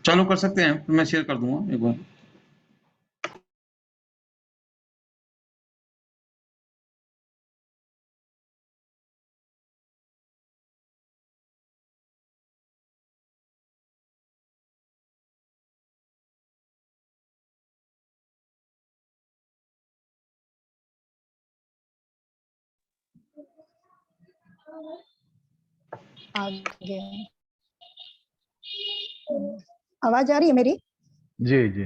चालू कर सकते हैं, मैं शेयर कर दूंगा एक बार। आगे आवाज आ रही है मेरी? जी जी।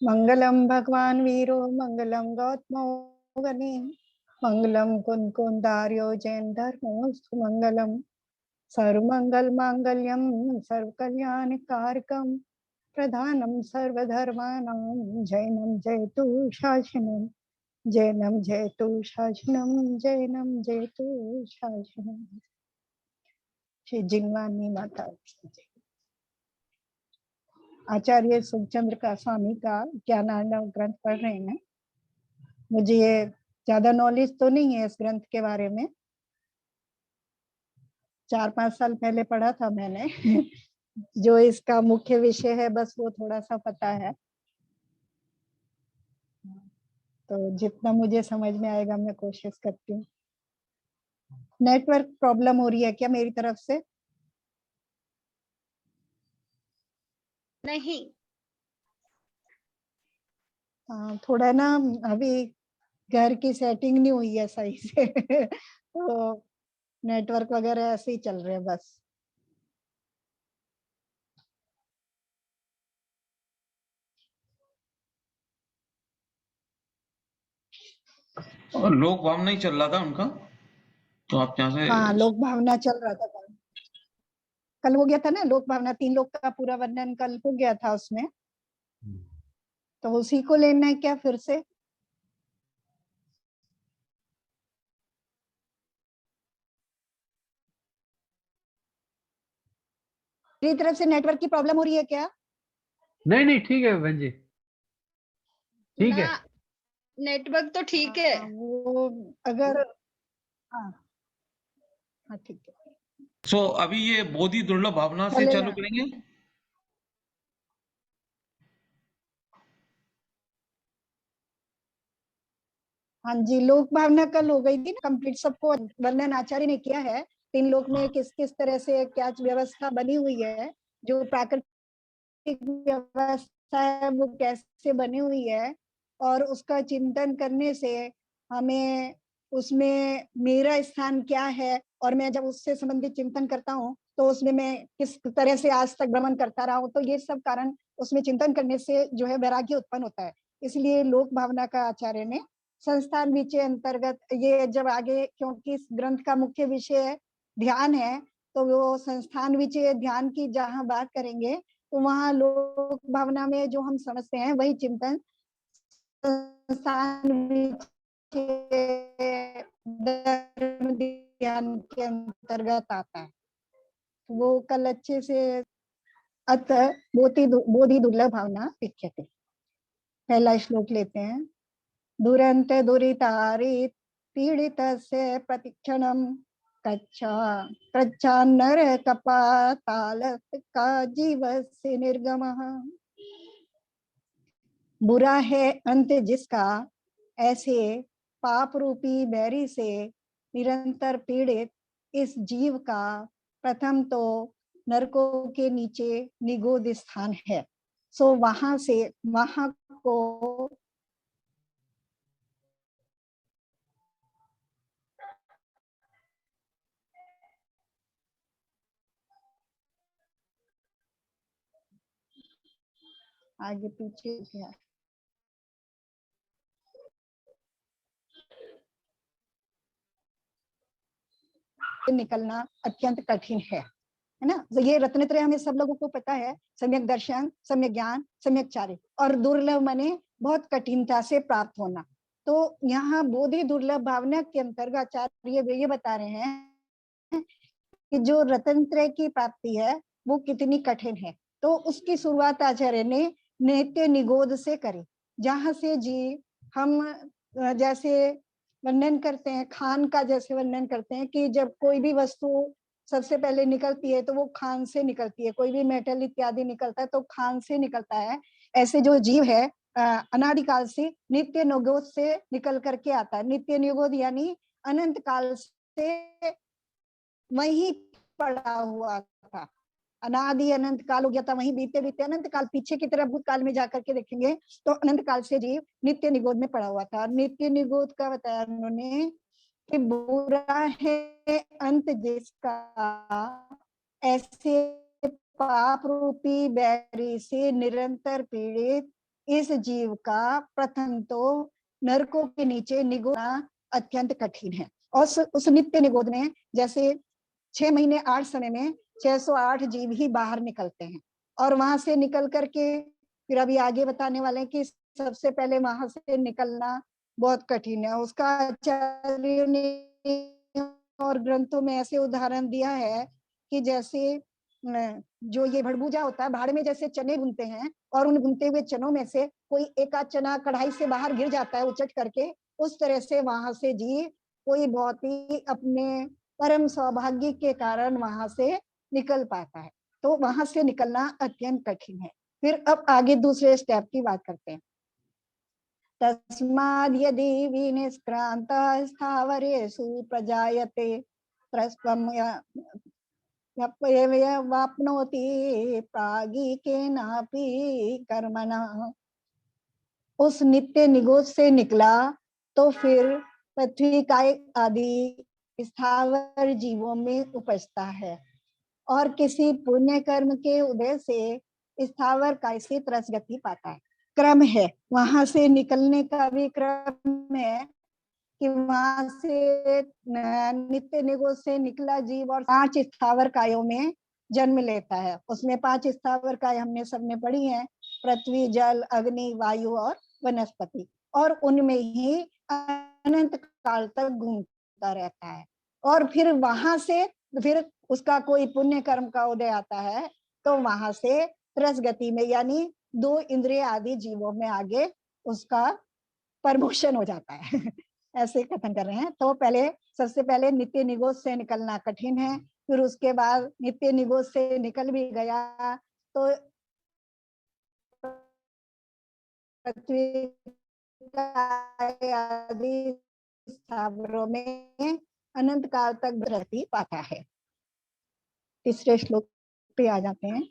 मंगलम भगवान वीरो मंगलम गौतमो गणे मंगलम कुंदार्यो जैन धर्मोस्तु मंगलम सर्वमंगल मांगल्यम सर्व कल्याण कारकम प्रधानम सर्वधर्माणां जैनम जयतु शासनम जैनम जयतु शासनम जैनम जयतु शासनम। श्री जिनवानी माता की। आचार्य सुखचंद्र का स्वामी का ज्ञानार्णव ग्रंथ पढ़ रहे हैं। मुझे ज्यादा नॉलेज तो नहीं है इस ग्रंथ के बारे में, 4-5 साल पहले पढ़ा था मैंने जो इसका मुख्य विषय है बस वो थोड़ा सा पता है, तो जितना मुझे समझ में आएगा मैं कोशिश करती हूँ। नेटवर्क प्रॉब्लम हो रही है क्या मेरी तरफ से? नहीं। थोड़ा ना अभी घर की सेटिंग नहीं हुई है सही से तो नेटवर्क वगैरह ऐसे ही चल रहे हैं बस। और लोक भावना ही चल रहा था उनका, तो आप यहाँ से। हाँ, लोक भावना चल रहा था कल हो गया था ना, लोक भावना 3 लोक का पूरा वर्णन कल हो गया था उसमें, तो उसी को लेना है क्या फिर से? मेरी तरफ से नेटवर्क की प्रॉब्लम हो रही है क्या? नहीं नहीं ठीक है बहन जी, ठीक है। नेटवर्क तो ठीक है। वो अगर हाँ हाँ ठीक है। सो अभी ये बोधि दुर्लभ भावना से चलेगा। चालू करेंगे। हाँ जी, लोक भावना कल हो गई थी ना कंप्लीट, सबको वर्णन आचार्य ने किया है। 3 लोक में किस किस तरह से क्या व्यवस्था बनी हुई है, जो प्राकृतिक व्यवस्था है वो कैसे बनी हुई है, और उसका चिंतन करने से हमें उसमें मेरा स्थान क्या है, और मैं जब उससे संबंधित चिंतन करता हूँ तो उसमें मैं किस तरह से आज तक भ्रमण करता रहा हूँ, तो ये सब कारण उसमें चिंतन करने से जो है वैराग्य उत्पन्न होता है। इसलिए लोक भावना का आचार्य ने संस्थान विचय अंतर्गत ये जब आगे, क्योंकि इस ग्रंथ का मुख्य विषय ध्यान है, तो वो संस्थान विचय ध्यान की जहाँ बात करेंगे तो वहाँ लोक भावना में जो हम समझते हैं वही चिंतन संस्थान धर्म ध्यान के अंतर्गत आता है। वो कल अच्छे से अतः बोधि दुर्लभ भावना लिख्यते। पहला श्लोक लेते हैं। दुरंत दुरितारित पीड़ितस्य प्रतिक्षणम कच्छान्नर कपाताल का जीवस्य निर्गमः। बुरा है अंत जिसका, ऐसे पाप रूपी बैरी से निरंतर पीड़ित इस जीव का प्रथम तो नरकों के नीचे निगोद स्थान है। सो वहां से वहां को आगे पीछे क्या निकलना अत्यंत कठिन है ना। तो ये रत्नत्रय हमें सब लोगों को पता है, सम्यक दर्शन, सम्यक ज्ञान, सम्यक चारित्र, और दुर्लभ माने बहुत कठिनता से प्राप्त होना। तो यहाँ बोधि दुर्लभ भावना के अंतर्गत आचार्य ये बता रहे हैं कि जो रत्नत्रय की प्राप्ति है वो कितनी कठिन है। तो उसकी शुरुआत आचार्य ने नित्य निगोद से करी, जहाँ से जी हम जैसे वर्णन करते हैं, खान का जैसे वर्णन करते हैं कि जब कोई भी वस्तु सबसे पहले निकलती है तो वो खान से निकलती है, कोई भी मेटल इत्यादि निकलता है तो खान से निकलता है। ऐसे जो जीव है अनादिकाल से नित्य निगोद से निकल करके आता है। नित्य निगोद यानी अनंत काल से वहीं पड़ा हुआ था, अनादि अनंत काल हो गया था, वहीं बीते बीते अनंत काल पीछे की तरफ भूतकाल में जाकर के देखेंगे तो अनंत काल से जीव नित्य निगोद में पड़ा हुआ था। नित्य निगोद का बताया उन्होंने कि बुरा है अंत जिसका, ऐसे पाप रूपी बैरी से निरंतर पीड़ित इस जीव का प्रथम तो नरकों के नीचे निगोदना अत्यंत कठिन है। और उस नित्य निगोद में जैसे 6 महीने 8 समय में 608 जीव ही बाहर निकलते हैं, और वहां से निकल करके फिर अभी आगे बताने वाले हैं कि सबसे पहले वहां से निकलना बहुत कठिन है। उसका आचार्य ने और ग्रंथों में ऐसे उदाहरण दिया है कि जैसे जो ये भड़बूजा होता है, भाड़ में जैसे चने भुनते हैं और उन भुनते हुए चनों में से कोई एक आध चना कढ़ाई से बाहर गिर जाता है उचट करके, उस तरह से वहां से जीव कोई बहुत ही अपने परम सौभाग्य के कारण वहां से निकल पाता है। तो वहां से निकलना अत्यंत कठिन है। फिर अब आगे दूसरे स्टेप की बात करते हैं। तस्माद् यदि विनिष्क्रान्तः स्थावरेषु प्रजायते त्रस्त्वं वाप्नोति प्रागिकेनापि कर्मणा। उस नित्य निगोद से निकला तो फिर पृथ्वी का आदि स्थावर जीवों में उपजता है, और किसी पुण्य कर्म के उदय से स्थावर का इसी तरस गति पाता है। क्रम है, वहां से निकलने का भी क्रम है कि वहां से नित्य निगोद से निकला जीव और 5 स्थावर कायों में जन्म लेता है। उसमें 5 स्थावर काय हमने सबने पढ़ी हैं, पृथ्वी, जल, अग्नि, वायु और वनस्पति, और उनमें ही अनंत काल तक घूमता रहता है। और फिर वहां से फिर उसका कोई पुण्य कर्म का उदय आता है तो वहां से त्रस गति में यानी 2 इंद्रिय आदि जीवों में आगे उसका प्रमोशन हो जाता है। ऐसे कथन कर रहे हैं। तो पहले सबसे पहले नित्य निगोद से निकलना कठिन है, फिर उसके बाद नित्य निगोद से निकल भी गया तो पृथ्वी आदि स्थावरों में अनंत काल तक रहती पाता है। तीसरे श्लोक पे आ जाते हैं।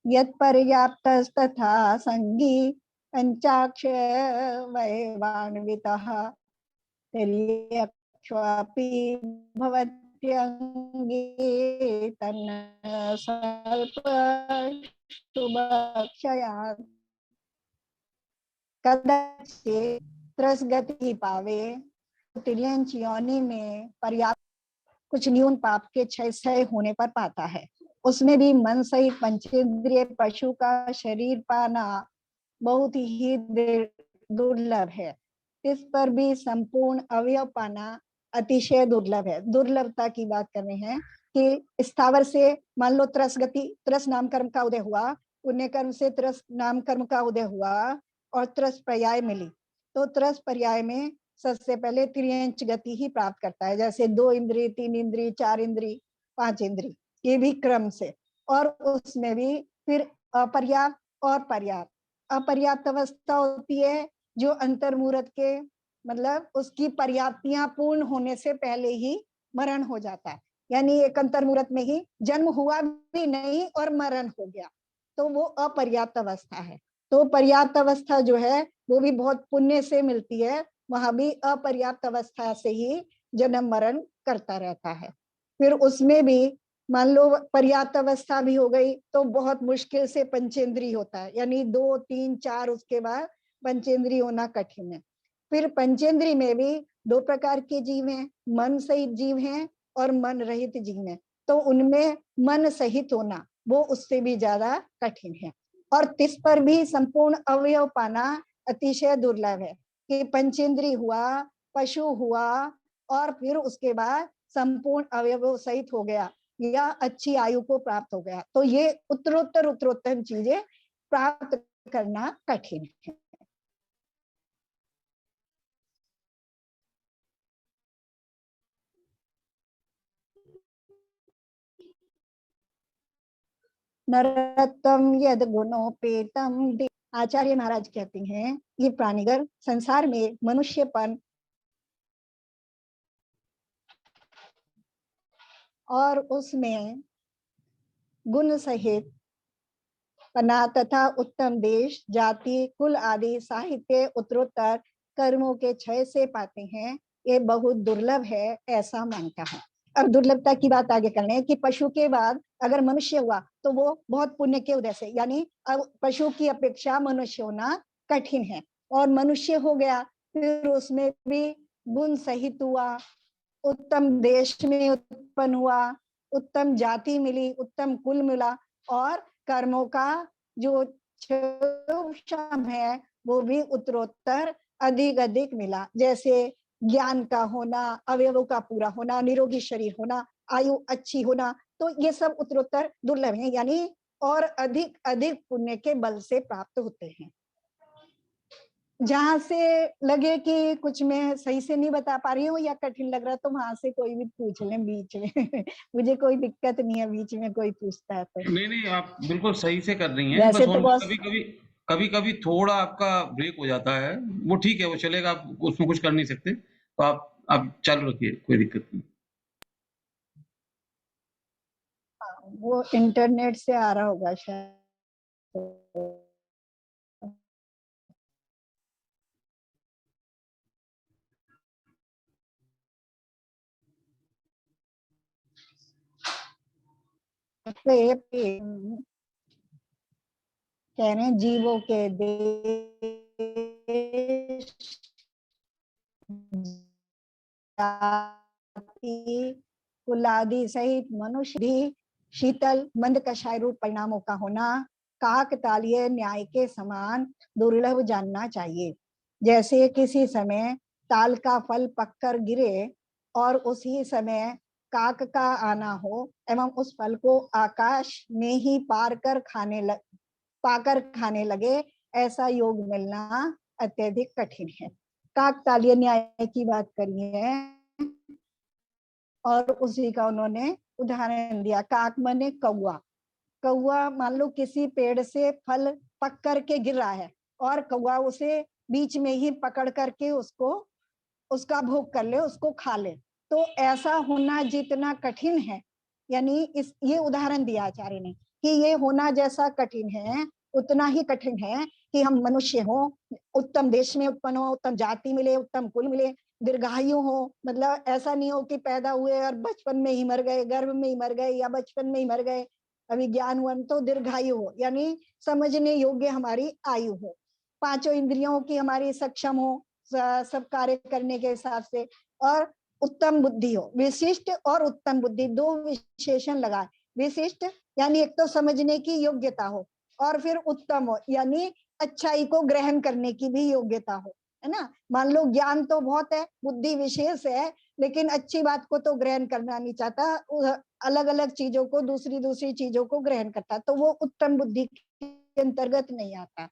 यत् पर्याप्तस्तथा संगी पंचाक्ष वैवान्वितः तिर्यक्ष्वापि भवत्यङ्गे तन्न स्वल्पशुभक्षयात् कदाचित् त्रस गति पावे। तिर्यंच योनि में पर्याप्त कुछ न्यून पाप के क्षय होने पर पाता है। उसमें भी मन सहित पंचेंद्रिय पशु का शरीर पाना बहुत ही दुर्लभ है। इस पर भी संपूर्ण अवयव पाना अतिशय दुर्लभ है। दुर्लभता की बात कर रहे हैं कि स्थावर से मान लो त्रस गति, त्रस नाम कर्म का उदय हुआ, पुण्य कर्म से त्रस नाम कर्म का उदय हुआ और त्रस पर्याय मिली, तो त्रस पर्याय में सबसे पहले त्रियंच गति ही प्राप्त करता है, जैसे 2 इंद्रिय, 3 इंद्रिय, 4 इंद्रिय, 5 इंद्रिय, ये भी क्रम से। और उसमें भी फिर अपर्याप्त और पर्याप्त। अपर्याप्त अवस्था होती है जो अंतर्मुहूर्त के मतलब उसकी पर्याप्तियां पूर्ण होने से पहले ही मरण हो जाता है, यानी एक अंतर्मुहूर्त में ही जन्म हुआ भी नहीं और मरण हो गया, तो वो अपर्याप्त अवस्था है। तो पर्याप्त अवस्था जो है वो भी बहुत पुण्य से मिलती है, वहां भी अपर्याप्त अवस्था से ही जन्म मरण करता रहता है। फिर उसमें भी मान लो पर्याप्त अवस्था भी हो गई तो बहुत मुश्किल से पंचेंद्रिय होता है, यानी 2, 3, 4 उसके बाद पंचेंद्रिय होना कठिन है। फिर पंचेंद्रिय में भी 2 प्रकार के जीव हैं, मन सहित जीव हैं और मन रहित जीव हैं। तो उनमें मन सहित होना वो उससे भी ज्यादा कठिन है। और तिस पर भी संपूर्ण अवयव पाना अतिशय दुर्लभ है कि पंचेंद्रिय हुआ, पशु हुआ और फिर उसके बाद संपूर्ण अवयव सहित हो गया या अच्छी आयु को प्राप्त हो गया, तो ये उत्तरोत्तर उत्तरोत्तर चीजें प्राप्त करना कठिन है। नरत्वम यद गुणोपेतम। आचार्य महाराज कहते हैं ये प्राणीगर संसार में मनुष्यपन और उसमें गुण सहित पना तथा उत्तम देश, जाति, कुल आदि साहित्य उत्तरोत्तर कर्मों के क्षय से पाते हैं, ये बहुत दुर्लभ है, ऐसा मानता है। अब दुर्लभता की बात आगे करने कि पशु के बाद अगर मनुष्य हुआ तो वो बहुत पुण्य के उदय से, यानी अब पशु की अपेक्षा मनुष्य होना कठिन है, और मनुष्य हो गया फिर उसमें भी गुण सहित हुआ, उत्तम देश में उत्पन्न हुआ, उत्तम जाति मिली, उत्तम कुल मिला, और कर्मों का जो क्षम है वो भी उत्तरोत्तर अधिक अधिक मिला, जैसे ज्ञान का होना, अवयवों का पूरा होना, निरोगी शरीर होना, आयु अच्छी होना, तो ये सब उत्तरोत्तर दुर्लभ है, यानी और अधिक अधिक पुण्य के बल से प्राप्त होते हैं। जहां से लगे कि कुछ मैं सही से नहीं बता पा रही हूँ या कठिन लग रहा है तो वहां से कोई भी पूछ लें बीच में मुझे कोई दिक्कत नहीं है बीच में कोई पूछता है तो। नहीं नहीं, आप बिल्कुल सही से कर रही हैं, वैसे बस तो उनका बहुत कभी कभी थोड़ा आपका ब्रेक हो जाता है, वो ठीक है, वो चलेगा, आप उसमें कुछ कर नहीं सकते, तो आप चालू रखिए, कोई दिक्कत नहीं। वो इंटरनेट से आ रहा होगा शायद। कह रहे हैं जीवों के देश, जाति, कुलादि सहित मनुष्य भी शीतल मंद कषाय रूप परिणामों का होना काकतालीय न्याय के समान दुर्लभ जानना चाहिए। जैसे किसी समय ताल का फल पककर गिरे और उसी समय काक का आना हो एवं उस फल को आकाश में ही पाकर खाने लगे, ऐसा योग मिलना अत्यधिक कठिन है। काकतालीय न्याय की बात करी है और उसी का उन्होंने उदाहरण दिया। काक माने कौआ। कौआ मान लो किसी पेड़ से फल पक करके गिर रहा है और कौआ उसे बीच में ही पकड़ करके उसको उसका भोग कर ले, उसको खा ले, तो ऐसा होना जितना कठिन है, यानी इस ये उदाहरण दिया आचार्य ने कि ये होना जैसा कठिन है उतना ही कठिन है कि हम मनुष्य हो, उत्तम देश में उत्पन्न हो, उत्तम जाति मिले, उत्तम कुल मिले, दीर्घायु हो, मतलब ऐसा नहीं हो कि पैदा हुए और बचपन में ही मर गए, गर्भ में ही मर गए या बचपन में ही मर गए, अभी ज्ञान हुआ तो दीर्घायु हो, यानी समझने योग्य हमारी आयु हो, पांचों इंद्रियों की हमारी सक्षम हो सब कार्य करने के हिसाब से, और उत्तम बुद्धि हो। विशिष्ट और उत्तम बुद्धि दो विशेषण लगा, विशिष्ट यानी एक तो समझने की योग्यता हो और फिर उत्तम हो यानी अच्छाई को ग्रहण करने की भी योग्यता हो, है ना। मान लो ज्ञान तो बहुत है, बुद्धि विशेष है, लेकिन अच्छी बात को तो ग्रहण करना नहीं चाहता, अलग अलग चीजों को दूसरी दूसरी चीजों को ग्रहण करता, तो वो उत्तम बुद्धि के अंतर्गत नहीं आता।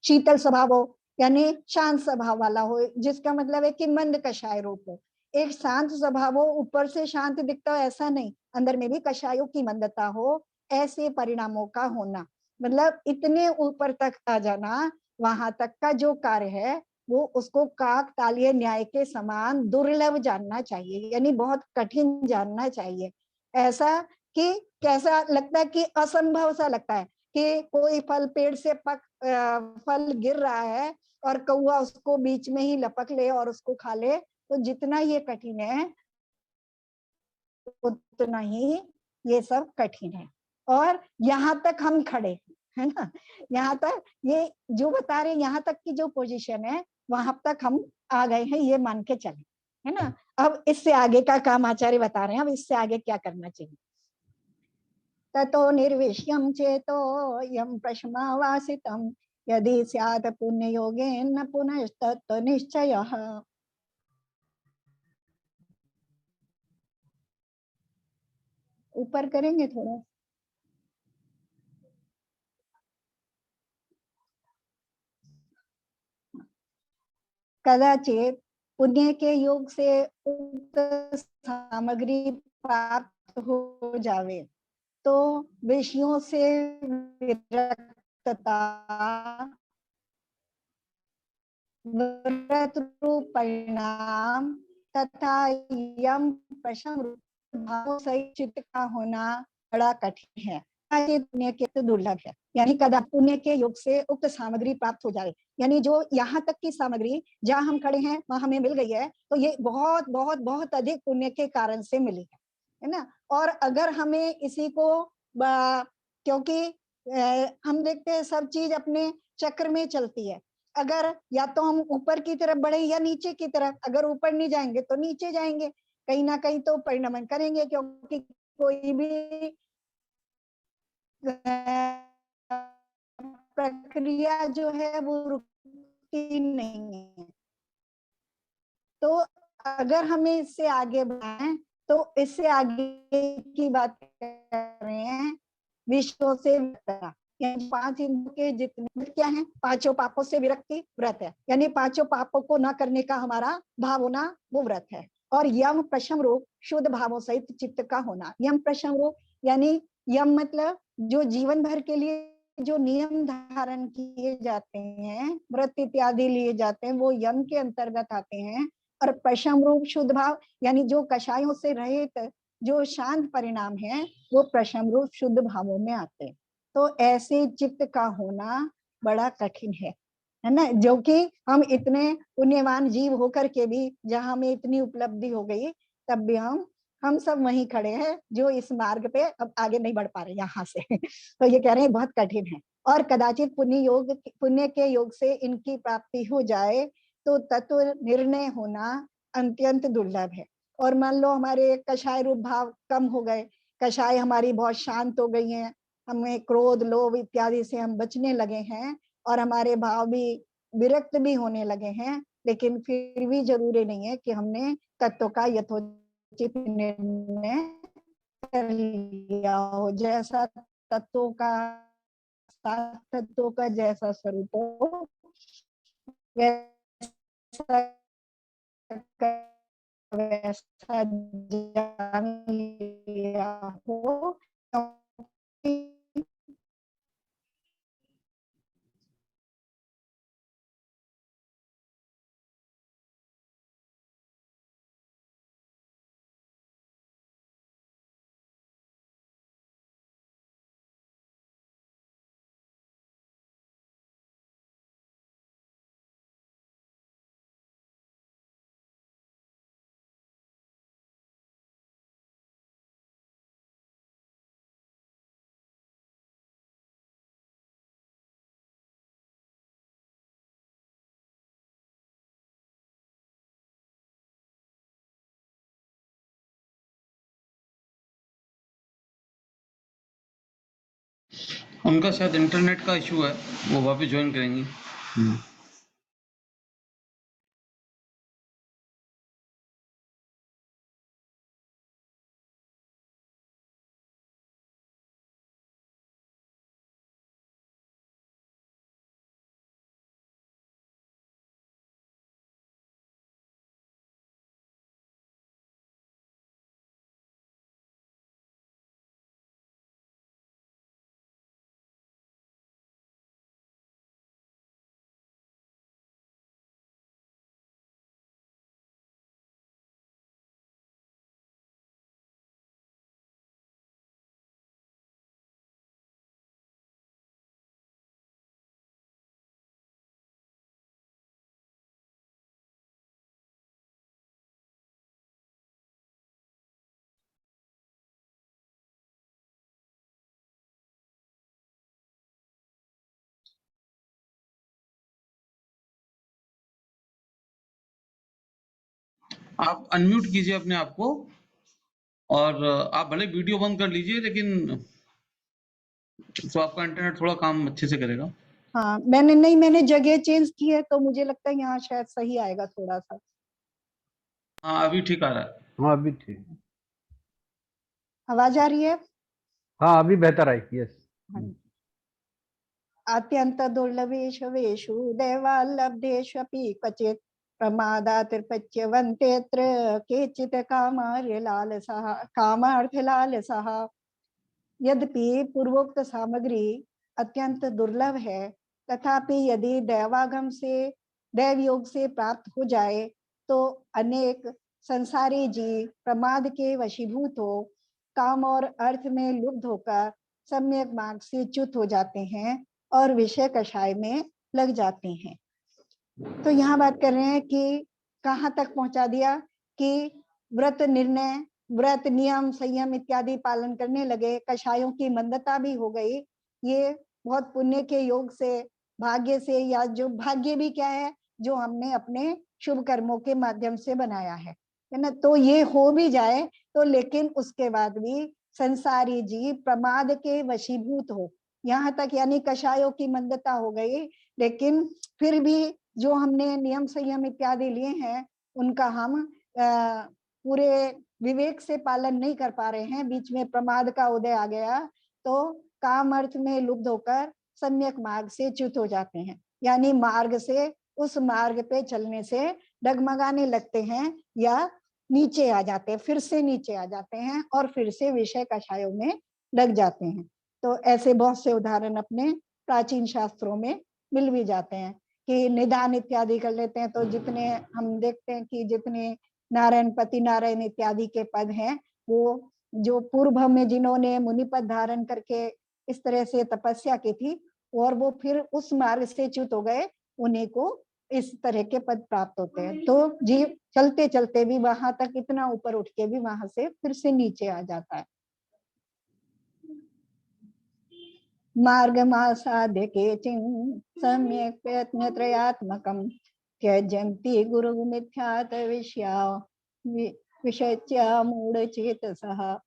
शीतल स्वभाव हो यानी शांत स्वभाव वाला हो, जिसका मतलब है कि मंद कषाय रूप हो। एक शांत स्वभाव हो, ऊपर से शांत दिखता हो ऐसा नहीं, अंदर में भी कषायों की मंदता हो, ऐसे परिणामों का होना, मतलब इतने ऊपर तक आ जाना, वहां तक का जो कार्य है वो उसको काकतालीय न्याय के समान दुर्लभ जानना चाहिए, यानी बहुत कठिन जानना चाहिए। ऐसा कि कैसा लगता है कि असंभव सा लगता है कि कोई फल पेड़ से फल गिर रहा है और कौआ उसको बीच में ही लपक ले और उसको खा ले, तो जितना ये कठिन है उतना ही ये सब कठिन है। और यहाँ तक हम खड़े है ना, यहाँ तक ये जो बता रहे यहाँ तक की जो पोजीशन है वहां तक हम आ गए हैं, ये मान के चले, है ना। अब इससे आगे का काम आचार्य बता रहे हैं, अब इससे आगे क्या करना चाहिए। ततो निर्विष्यं चेतो यं प्रश्मावासितं यदि स्यात् पुण्ययोगेन पुनस्तत्त्व निश्चयः। ऊपर करेंगे थोड़ा। कदाचित पुण्य के योग से उक्त सामग्री प्राप्त हो जावे तो विषयों से विरक्तता, व्रत रूप परिणाम तथा यम प्रशम रूप भावों सहित चित्त का होना बड़ा कठिन है। पुण्य के तो दुर्लभ है, यानी कदा पुण्य के योग से उक्त सामग्री प्राप्त हो जाए, यानी जो यहाँ तक की सामग्री जहाँ हम खड़े हैं वहां हमें मिल गई है, तो ये बहुत बहुत बहुत अधिक पुण्य के कारण से मिली है ना। और अगर हमें इसी को क्योंकि हम देखते हैं सब चीज अपने चक्र में चलती है, अगर या तो हम ऊपर की तरफ बढ़े या नीचे की तरफ, अगर ऊपर नहीं जाएंगे तो नीचे जाएंगे, कहीं ना कहीं तो परिणमन करेंगे, क्योंकि कोई भी प्रक्रिया जो है वो रुकती नहीं है। तो अगर हमें इससे आगे बढ़ाएं तो इससे आगे की बात कर रहे हैं विश्व से यानी 5 इंद्रियों के जितने क्या है, पांचों पापों से विरक्ति व्रत है, यानी पांचों पापों को न करने का हमारा भाव होना वो व्रत है। और यम प्रशम रूप शुद्ध भावों सहित चित्त का होना, यम प्रशम रूप यानी यम मतलब जो जीवन भर के लिए जो नियम धारण किए जाते हैं, व्रत इत्यादि लिए जाते हैं, वो यम के अंतर्गत आते हैं। और प्रशम रूप शुद्ध भाव यानी जो कषायों से रहित जो शांत परिणाम है वो प्रशम रूप शुद्ध भावों में आते हैं। तो ऐसे चित्त का होना बड़ा कठिन है ना, जो कि हम इतने पुण्यवान जीव होकर के भी जहां हमें इतनी उपलब्धि हो गई, तब भी हम सब वहीं खड़े हैं जो इस मार्ग पे अब आगे नहीं बढ़ पा रहे यहाँ से। तो ये कह रहे हैं बहुत कठिन है, और कदाचित पुण्य के योग से इनकी प्राप्ति हो जाए तो तत्व निर्णय होना अत्यंत दुर्लभ है। और मान लो हमारे कषाय रूप भाव कम हो गए, कषाय हमारी बहुत शांत हो गई हैं, हमें क्रोध लोभ इत्यादि से हम बचने लगे हैं, और हमारे भाव भी विरक्त भी होने लगे हैं, लेकिन फिर भी जरूरी नहीं है कि हमने तत्व का यथोचित निर्णय कर लिया हो। जैसा तत्वों का तत्वों का जैसा स्वरूप हो वैसा वैसा जान लिया हो। उनका शायद इंटरनेट का इशू है, वो वापस ज्वाइन करेंगी। आप अनम्यूट कीजिए अपने आप को, और आप भले वीडियो बंद कर लीजिए, लेकिन तो आपका इंटरनेट थोड़ा काम अच्छे से करेगा। हाँ मैंने जगह चेंज की है, तो मुझे लगता है यहाँ शायद सही आएगा थोड़ा सा। हाँ अभी ठीक आ रहा है। हाँ अभी ठीक, आवाज आ रही है? हाँ अभी बेहतर आई, यस। अत्यंत दुर्लभेषु वेषु दैवालब्धेष्वपि क्वचित् प्रमादातिर्पच्यवन्तेऽत्र केचित् कामार्थलालसः। यद्यपि पूर्वोक्त सामग्री अत्यंत दुर्लभ है, तथापि यदि दैवागम से दैव योग से प्राप्त हो जाए तो अनेक संसारी जीव प्रमाद के वशीभूत हो काम और अर्थ में लुब्ध होकर सम्यक मार्ग से च्युत हो जाते हैं और विषय कषाय में लग जाते हैं। तो यहाँ बात कर रहे हैं कि कहाँ तक पहुंचा दिया कि व्रत निर्णय, व्रत नियम संयम इत्यादि पालन करने लगे, कषायों की मंदता भी हो गई। ये बहुत पुण्य के योग से, भाग्य से, या जो भाग्य भी क्या है, जो हमने अपने शुभ कर्मों के माध्यम से बनाया है ना। तो ये हो भी जाए तो लेकिन उसके बाद भी संसारी जीव प्रमाद के वशीभूत हो, यहाँ तक यानी कषायों की मंदता हो गई, लेकिन फिर भी जो हमने नियम संयम इत्यादि लिए हैं उनका हम पूरे विवेक से पालन नहीं कर पा रहे हैं, बीच में प्रमाद का उदय आ गया तो काम अर्थ में लुब्ध होकर सम्यक मार्ग से च्युत हो जाते हैं, यानी मार्ग से, उस मार्ग पे चलने से डगमगाने लगते हैं या नीचे आ जाते हैं, फिर से नीचे आ जाते हैं और फिर से विषय कषायों में लग जाते हैं। तो ऐसे बहुत से उदाहरण अपने प्राचीन शास्त्रों में मिल भी जाते हैं कि निदान इत्यादि कर लेते हैं तो जितने हम देखते हैं कि जितने नारायण पति नारायण इत्यादि के पद हैं, वो जो पूर्व में जिन्होंने मुनि पद धारण करके इस तरह से तपस्या की थी और वो फिर उस मार्ग से च्युत हो गए, उन्हीं को इस तरह के पद प्राप्त होते हैं। तो जीव चलते चलते भी वहां तक इतना ऊपर उठ के भी वहां से फिर से नीचे आ जाता है। मार्ग मासाध्य केचिन सम्यक प्रयत्न त्रयात्मकम त्यजन्ति गुरु मिथ्यात विषया मूढ़ चेतसः।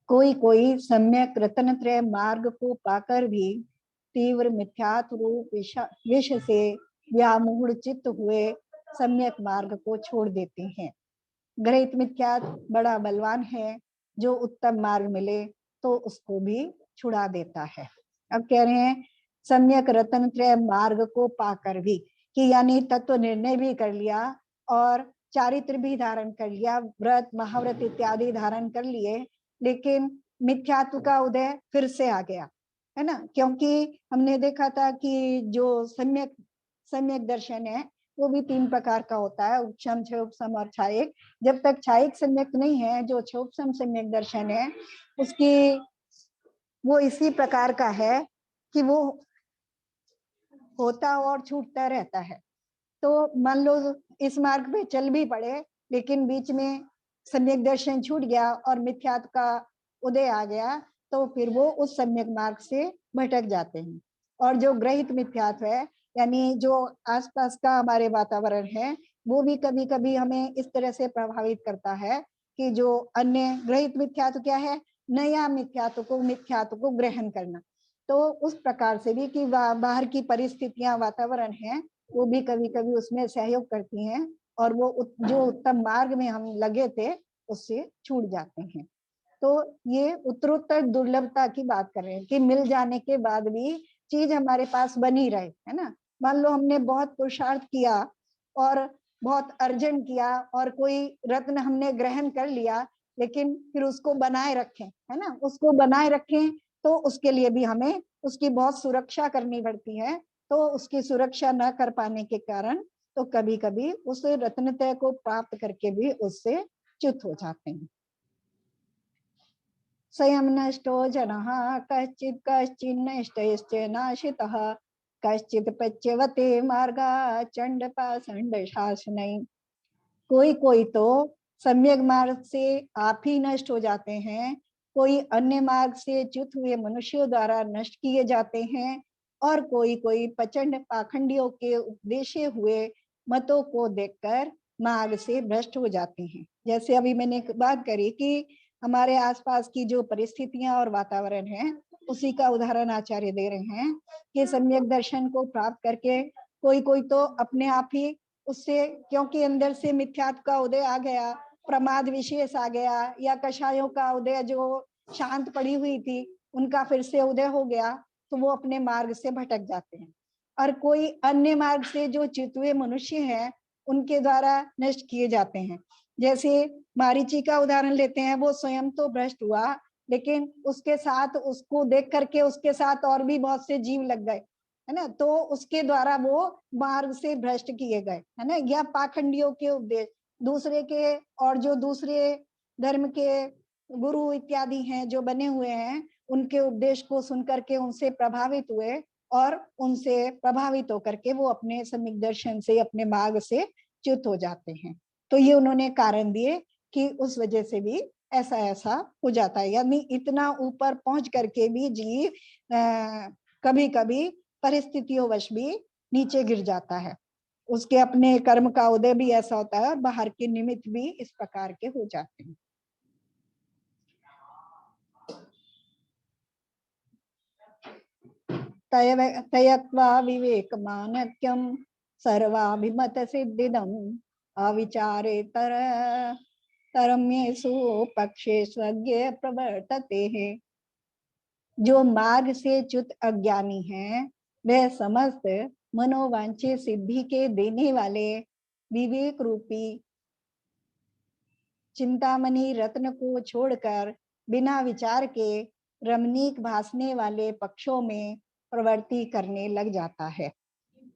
कोई कोई सम्यक रत्न त्रय मार्ग को पाकर भी तीव्र मिथ्यात रूप विष से व्यामूढ़ चित्त हुए सम्यक मार्ग को छोड़ देते हैं। ग्रहित मिथ्यात बड़ा बलवान है, जो उत्तम मार्ग मिले तो उसको भी छुड़ा देता है। अब कह रहे हैं सम्यक रत्न त्रय मार्ग को पाकर भी, कि यानी तत्व निर्णय भी कर लिया और चारित्र भी धारण कर लिया, व्रत महाव्रत इत्यादि धारण कर लिए, लेकिन मिथ्यात्व का उदय फिर से आ गया है ना। क्योंकि हमने देखा था कि जो सम्यक दर्शन है वो भी 3 प्रकार का होता है, उपशम क्षोभसम और छायिक। जब तक छायिक सम्यक नहीं है, जो क्षोभसम सम्यक दर्शन है उसकी वो इसी प्रकार का है कि वो होता और छूटता रहता है। तो मान लो इस मार्ग पे चल भी पड़े, लेकिन बीच में सम्यक दर्शन छूट गया और मिथ्यात्व का उदय आ गया, तो फिर वो उस सम्यक मार्ग से भटक जाते हैं। और जो ग्रहित मिथ्यात्व है, यानी जो आसपास का हमारे वातावरण है, वो भी कभी कभी हमें इस तरह से प्रभावित करता है कि जो अन्य ग्रहित मिथ्यात्व क्या है, नया मिथ्यात्व को ग्रहण करना। तो उस प्रकार से भी कि बाहर की परिस्थितियां, वातावरण है, वो भी कभी कभी उसमें सहयोग करती हैं और वो जो उत्तम मार्ग में हम लगे थे उससे छूट जाते हैं। तो ये उत्तरोत्तर दुर्लभता की बात कर रहे हैं कि मिल जाने के बाद भी चीज हमारे पास बनी रहे, है ना। मान लो हमने बहुत पुरुषार्थ किया और बहुत अर्जन किया और कोई रत्न हमने ग्रहण कर लिया, लेकिन फिर उसको बनाए रखें, है ना, उसको बनाए रखें, तो उसके लिए भी हमें उसकी बहुत सुरक्षा करनी पड़ती है। तो उसकी सुरक्षा न कर पाने के कारण तो कभी कभी उस रत्नतय को प्राप्त करके भी उससे च्युत हो जाते हैं। स्वयं नष्टो जनः कश्चित् कश्चिन्नष्टश्च नाशितः कश्चित् पच्यवते मार्गा चंडपाषंड शासनै। कोई कोई तो सम्यक मार्ग से आप ही नष्ट हो जाते हैं, कोई अन्य मार्ग से च्युत हुए मनुष्यों द्वारा नष्ट किए जाते हैं, और कोई कोई प्रचंड पाखंडियों के उपदेशे हुए मतों को देखकर मार्ग से भ्रष्ट हो जाते हैं। जैसे अभी मैंने एक बात करी कि हमारे आसपास की जो परिस्थितियां और वातावरण है, उसी का उदाहरण आचार्य दे रहे हैं कि सम्यक दर्शन को प्राप्त करके कोई कोई तो अपने आप ही उससे, क्योंकि अंदर से मिथ्यात्व का उदय आ गया, प्रमाद विशेष आ गया, या कषायों का उदय जो शांत पड़ी हुई थी उनका फिर से उदय हो गया, तो वो अपने मार्ग से भटक जाते हैं। और कोई अन्य मार्ग से जो च्युत हुए मनुष्य हैं उनके द्वारा नष्ट किए जाते हैं। जैसे मारीची का उदाहरण लेते हैं, वो स्वयं तो भ्रष्ट हुआ, लेकिन उसके साथ उसको देख करके उसके साथ और भी बहुत से जीव लग गए, है ना, तो उसके द्वारा वो मार्ग से भ्रष्ट किए गए, है ना। यह पाखंडियों के उपदेश, दूसरे के और जो दूसरे धर्म के गुरु इत्यादि हैं जो बने हुए हैं, उनके उपदेश को सुन करके उनसे प्रभावित हुए और उनसे प्रभावित होकर के वो अपने सम्यक दर्शन से, अपने मार्ग से च्युत हो जाते हैं। तो ये उन्होंने कारण दिए कि उस वजह से भी ऐसा ऐसा हो जाता है, यानी इतना ऊपर पहुंच करके भी जीव कभी कभी परिस्थितियों वश भी नीचे गिर जाता है। उसके अपने कर्म का उदय भी ऐसा होता है और बाहर के निमित्त भी इस प्रकार के हो जाते हैं। तयक्वा विवेक मानक्यम सर्वाभिमत सिद्धिदम अविचारे तरम्येषु पक्षेषु अज्ञेय प्रवर्तते है। जो मार्ग से च्युत अज्ञानी है वह समस्त मनोवांछित सिद्धि के देने वाले विवेक रूपी चिंतामणि रत्न को छोड़कर बिना विचार के रमणीक भासने वाले पक्षों में प्रवृत्ति करने लग जाता है।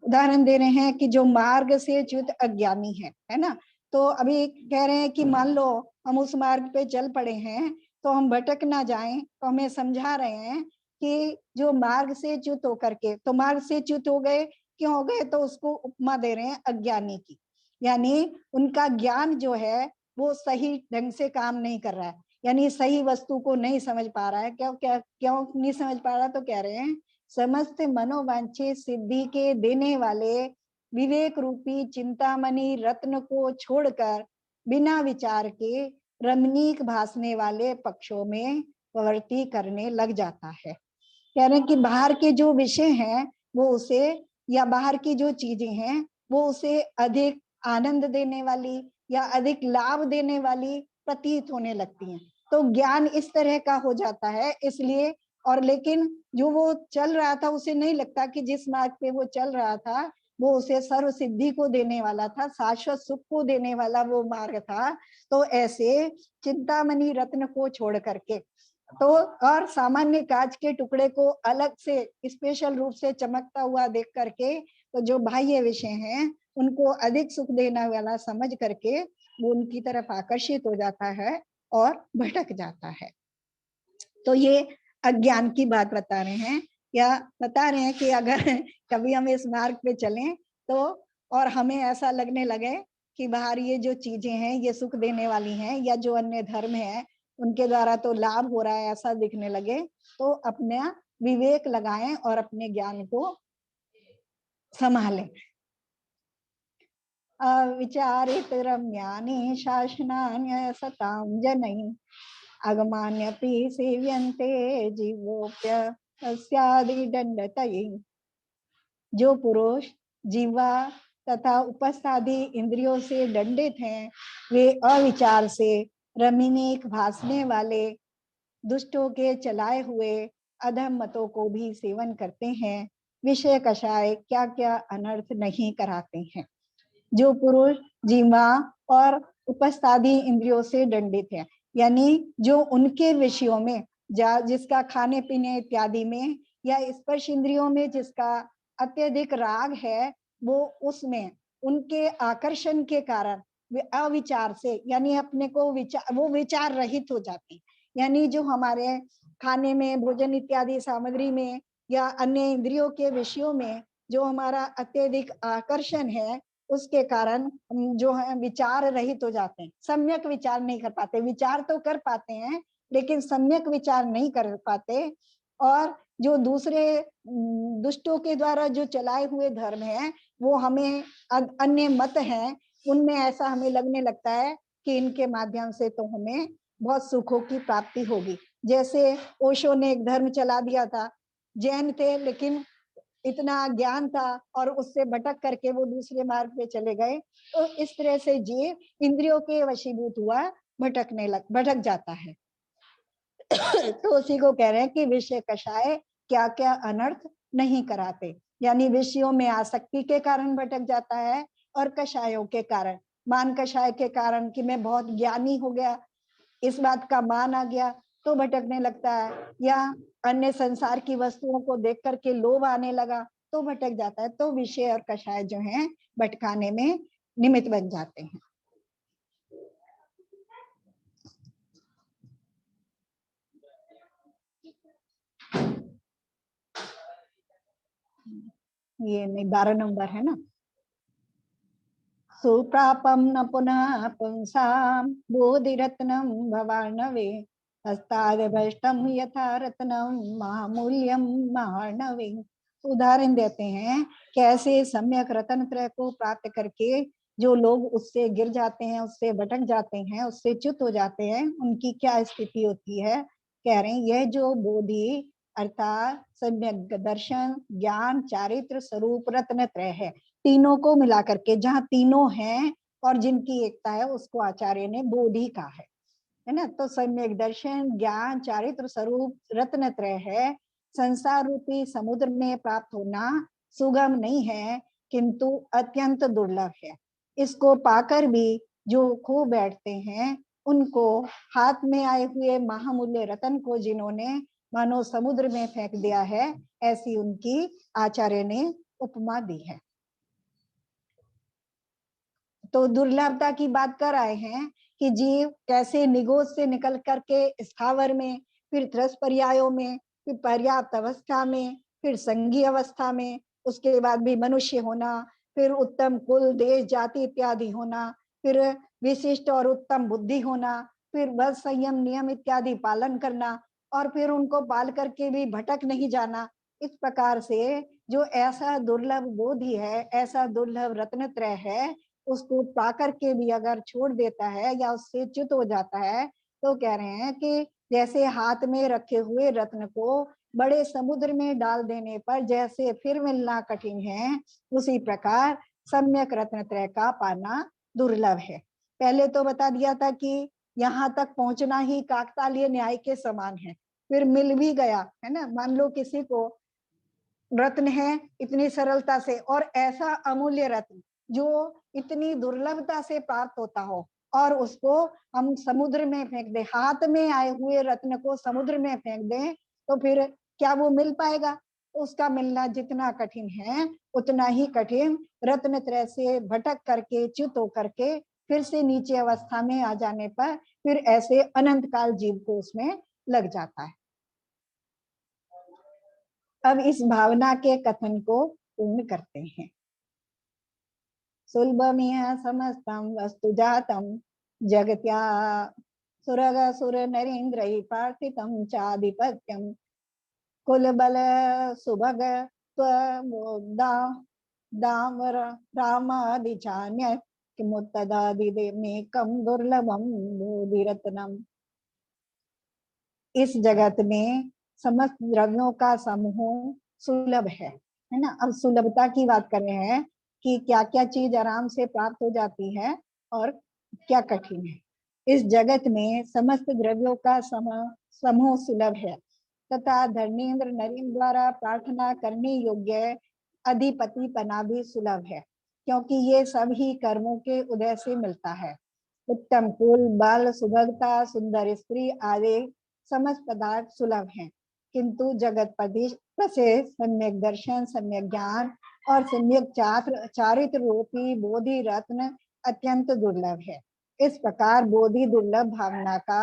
उदाहरण दे रहे हैं कि जो मार्ग से च्युत अज्ञानी है ना, तो अभी कह रहे हैं कि मान लो हम उस मार्ग पे चल पड़े हैं तो हम भटक ना जाएं, तो हमें समझा रहे हैं कि जो मार्ग से च्युत होकर के, तो मार्ग से च्युत हो गए, क्यों हो गए, तो उसको उपमा दे रहे हैं अज्ञानी की, यानी उनका ज्ञान जो है वो सही ढंग से काम नहीं कर रहा है, यानी सही वस्तु को नहीं समझ पा रहा है। क्यों नहीं समझ पा रहा, तो कह रहे हैं समस्त मनोवांछित सिद्धि के देने वाले विवेक रूपी चिंतामणि रत्न को छोड़कर बिना विचार के रमणीक भासने वाले पक्षों में प्रवृत्ति करने लग जाता है। कह रहे हैं कि बाहर के जो विषय हैं वो उसे, या बाहर की जो चीजें हैं वो उसे अधिक आनंद देने वाली या अधिक लाभ देने वाली प्रतीत होने लगती हैं, तो ज्ञान इस तरह का हो जाता है। इसलिए और लेकिन जो वो चल रहा था उसे नहीं लगता कि जिस मार्ग पे वो चल रहा था वो उसे सर्व सिद्धि को देने वाला था, शाश्वत सुख को देने वाला वो मार्ग था। तो ऐसे चिंतामणि रत्न को छोड़ करके तो और सामान्य कांच के टुकड़े को अलग से स्पेशल रूप से चमकता हुआ देख करके तो जो बाह्य विषय हैं उनको अधिक सुख देने वाला समझ करके वो उनकी तरफ आकर्षित हो जाता है और भटक जाता है। तो ये अज्ञान की बात बता रहे हैं, या बता रहे हैं कि अगर कभी हम इस मार्ग पे चलें तो और हमें ऐसा लगने लगे कि बाहर ये जो चीजें हैं ये सुख देने वाली हैं, या जो अन्य धर्म है उनके द्वारा तो लाभ हो रहा है ऐसा दिखने लगे, तो अपना विवेक लगाएं और अपने ज्ञान को संभालें। अविचारित रम्यानि शासनान्य सतां जनैः आगमान्यपि सेव्यन्ते जीवोप्य तस्यादि दंडतये। जो पुरुष जीवा तथा उपस्थादि इंद्रियों से दंडित हैं वे अविचार से रमणीक भासने वाले दुष्टों के चलाए हुए अधम मतों को भी सेवन करते हैं। विषय कषाय क्या क्या अनर्थ नहीं कराते हैं। जो पुरुष जीवा और उपस्थादि इंद्रियों से दंडित है, यानी जो उनके विषयों में जिसका खाने पीने इत्यादि में या स्पर्श इंद्रियों में जिसका अत्यधिक राग है, वो उसमें उनके आकर्षण के कारण अविचार से, यानी अपने को वो विचार रहित हो जाते हैं। यानी जो हमारे खाने में, भोजन इत्यादि सामग्री में या अन्य इंद्रियों के विषयों में जो हमारा अत्यधिक आकर्षण है उसके कारण जो है विचार रहित हो जाते हैं, सम्यक विचार नहीं कर पाते। विचार तो कर पाते हैं लेकिन सम्यक विचार नहीं कर पाते। और जो दूसरे दुष्टों के द्वारा जो चलाए हुए धर्म हैं वो हमें अन्य मत हैं, उनमें ऐसा हमें लगने लगता है कि इनके माध्यम से तो हमें बहुत सुखों की प्राप्ति होगी। जैसे ओशो ने एक धर्म चला दिया था, जैन थे लेकिन इतना ज्ञान था और उससे भटक करके वो दूसरे मार्ग पे चले गए। तो इस तरह से जीव इंद्रियों के वशीभूत हुआ भटक जाता है। तो उसी को कह रहे हैं कि विषय कषाय क्या क्या अनर्थ नहीं कराते, यानी विषयों में आसक्ति के कारण भटक जाता है और कषायों के कारण, मान कषाय के कारण कि मैं बहुत ज्ञानी हो गया, इस बात का मान आ गया तो भटकने लगता है, या अन्य संसार की वस्तुओं को देख करके लोभ आने लगा तो भटक जाता है। तो विषय और कषाय जो हैं भटकाने में निमित्त बन जाते हैं। ये नहीं, 12 नंबर है ना। सुप्रापम न पुनः पुंसाम बोधिरत्नम भवार्णवे हस्तादभष्टम यथा रत्नम महामूल्यम महार्णवे। उदाहरण देते हैं कैसे सम्यक रत्न त्रय को प्राप्त करके जो लोग उससे गिर जाते हैं, उससे भटक जाते हैं, उससे च्युत हो जाते हैं, उनकी क्या स्थिति होती है। कह रहे हैं यह जो बोधि अर्थात सम्यक दर्शन, ज्ञान, चारित्र, स्वरूप, रत्न त्रय है, तीनों को मिला करके, जहाँ तीनों हैं और जिनकी एकता है, उसको आचार्य ने बोधि कहा है ना। तो सम्यक दर्शन, ज्ञान, चारित्र, स्वरूप, रत्न त्रय है। संसार रूपी समुद्र में प्राप्त होना सुगम नहीं है किंतु अत्यंत दुर्लभ है। इसको पाकर भी जो खो बैठते हैं, उनको हाथ में आए हुए महामूल्य रत्न को जिन्होंने मानो समुद्र में फेंक दिया है, ऐसी उनकी आचार्य ने उपमा दी है। तो दुर्लभता की बात कर आए हैं कि जीव कैसे निगोद से निकल करके स्थावर में, फिर त्रस पर्यायों में, फिर पर्याप्त अवस्था में, फिर संघीय अवस्था में, उसके बाद भी मनुष्य होना, फिर उत्तम कुल, देश, जाति इत्यादि होना, फिर विशिष्ट और उत्तम बुद्धि होना, फिर बल, संयम, नियम इत्यादि पालन करना, और फिर उनको पाल करके भी भटक नहीं जाना। इस प्रकार से जो ऐसा दुर्लभ बोधि है, ऐसा दुर्लभ रत्नत्रय है, उसको पाकर के भी अगर छोड़ देता है या उससे च्युत हो जाता है, तो कह रहे हैं कि जैसे हाथ में रखे हुए रत्न को बड़े समुद्र में डाल देने पर जैसे फिर मिलना कठिन है, उसी प्रकार सम्यक रत्नत्रय का पाना दुर्लभ है। पहले तो बता दिया था कि यहाँ तक पहुंचना ही काकतालीय न्याय के समान है, फिर मिल भी गया है ना। मान लो किसी को रत्न है इतनी सरलता से, और ऐसा अमूल्य रत्न जो इतनी दुर्लभता से प्राप्त होता हो, और उसको हम समुद्र में फेंक दे, हाथ में आए हुए रत्न को समुद्र में फेंक दें, तो फिर क्या वो मिल पाएगा? उसका मिलना जितना कठिन है, उतना ही कठिन रत्न त्रय से भटक करके, च्युत होकर के फिर से नीचे अवस्था में आ जाने पर फिर ऐसे अनंत काल जीव को उसमें लग जाता है। अब इस भावना के कथन को पूर्ण करते हैं। सुलभमिह समस्तम वस्तु जातम जगत्या सुरग सुर नरेन्द्र प्रार्थितम चाधिपत्यम कुल बल सुभग दामर रामादिचान्य किमुत्तदादिमेकम दुर्लभम बोधिरत्नम। इस जगत में समस्त द्रव्यों का समूह सुलभ है ना। अब सुलभता की बात कर रहे हैं कि क्या क्या चीज आराम से प्राप्त हो जाती है और क्या कठिन है। इस जगत में समस्त द्रव्यों का समूह सुलभ है तथा धर्मेंद्र नरेंद्र द्वारा प्रार्थना करने योग्य अधिपति पना भी सुलभ है, क्योंकि ये सभी कर्मों के उदय से मिलता है। उत्तम कुल, बल, सुभगता, सुंदर स्त्री आदि समस्त पदार्थ सुलभ हैं, किंतु जगतपति से सम्यक दर्शन, सम्यक ज्ञान और सम्यक चारित्र रूपी बोधि रत्न अत्यंत दुर्लभ है। इस प्रकार बोधि दुर्लभ भावना का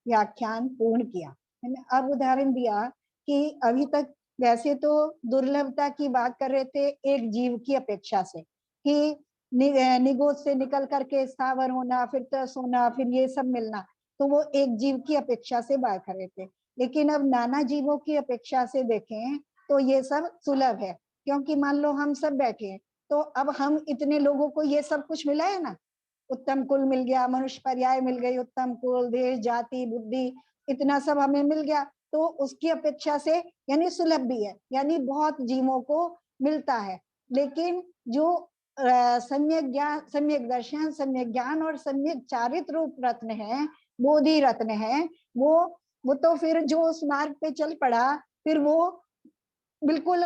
व्याख्यान पूर्ण किया है ना। अब उदाहरण दिया कि अभी तक वैसे तो दुर्लभता की बात कर रहे थे एक जीव की अपेक्षा से, कि निगोद से निकल करके स्थावर होना, फिर तस होना, फिर ये सब मिलना, तो वो एक जीव की अपेक्षा से बात कर रहे थे। लेकिन अब नाना जीवों की अपेक्षा से देखें तो ये सब सुलभ है, क्योंकि मान लो हम सब बैठे हैं, तो अब हम इतने लोगों को ये सब कुछ मिला है ना। उत्तम कुल मिल गया, मनुष्य पर्याय मिल गई, उत्तम कुल, देश, जाति, बुद्धि, इतना सब हमें मिल गया, तो उसकी अपेक्षा से यानी सुलभ भी है, यानी बहुत जीवों को मिलता है। लेकिन जो सम्यक ज्ञान, सम्यक दर्शन, सम्यक ज्ञान और सम्यक चारित्र रूप रत्न है, बोधि रत्न है, वो तो फिर जो उस मार्ग पे चल पड़ा, फिर वो बिल्कुल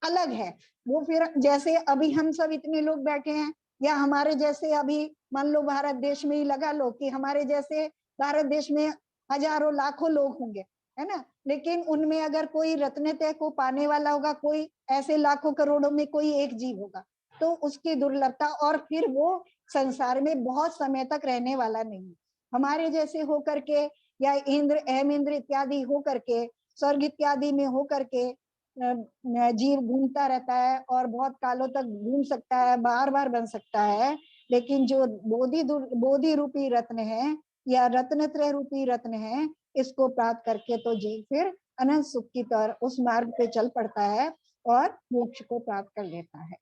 अलग है। वो फिर जैसे अभी हम सब इतने लोग बैठे हैं, या हमारे जैसे अभी मान लो भारत देश में ही लगा लो कि हमारे जैसे भारत देश में हजारों लाखों लोग होंगे, है ना, लेकिन उनमें अगर कोई रत्नत्रय को पाने वाला होगा, कोई ऐसे लाखों करोड़ों में कोई एक जीव होगा, तो उसकी दुर्लभता, और फिर वो संसार में बहुत समय तक रहने वाला नहीं है। हमारे जैसे होकर के या इंद्र, अहम इंद्र इत्यादि होकर के, स्वर्ग इत्यादि में होकर के जीव घूमता रहता है और बहुत कालों तक घूम सकता है, बार बार बन सकता है। लेकिन जो बोधि रूपी रत्न है या रत्नत्रय रूपी रत्न है, इसको प्राप्त करके तो जीव फिर अनंत सुख की तरह उस मार्ग पे चल पड़ता है और मोक्ष को प्राप्त कर लेता है।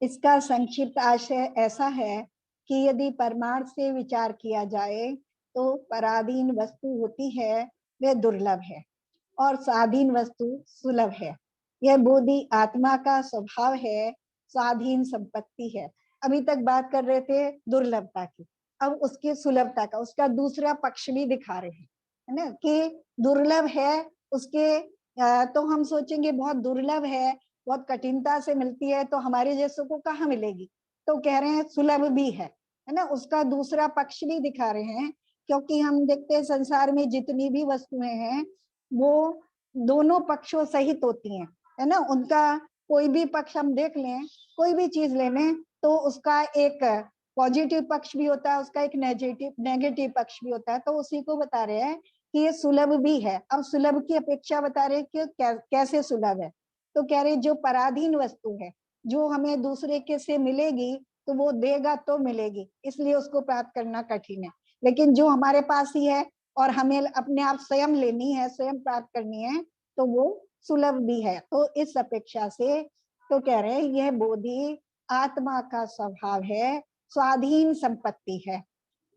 इसका संक्षिप्त आशय ऐसा है कि यदि परमार्थ से विचार किया जाए तो पराधीन वस्तु होती है वह दुर्लभ है और स्वाधीन वस्तु सुलभ है। यह बोधि आत्मा का स्वभाव है, स्वाधीन संपत्ति है। अभी तक बात कर रहे थे दुर्लभता की, अब उसकी सुलभता का, उसका दूसरा पक्ष भी दिखा रहे हैं, है ना, कि दुर्लभ है उसके, तो हम सोचेंगे बहुत दुर्लभ है, बहुत कठिनता से मिलती है, तो हमारे जैसों को कहाँ मिलेगी, तो कह रहे हैं सुलभ भी है ना, उसका दूसरा पक्ष भी दिखा रहे हैं। क्योंकि हम देखते हैं संसार में जितनी भी वस्तुएं हैं वो दोनों पक्षों सहित होती हैं, है ना, उनका कोई भी पक्ष हम देख लें, कोई भी चीज ले लें तो उसका एक पॉजिटिव पक्ष भी होता है, उसका एक नेगेटिव पक्ष भी होता है। तो उसी को बता रहे हैं कि ये सुलभ भी है। अब सुलभ की अपेक्षा बता रहे हैं कि कैसे सुलभ है, तो कह रहे जो पराधीन वस्तु है, जो हमें दूसरे के से मिलेगी तो वो देगा तो मिलेगी, इसलिए उसको प्राप्त करना कठिन है। लेकिन जो हमारे पास ही है और हमें अपने आप स्वयं लेनी है, स्वयं प्राप्त करनी है, तो वो सुलभ भी है। तो इस अपेक्षा से तो कह रहे हैं यह बोधि आत्मा का स्वभाव है, स्वाधीन संपत्ति है।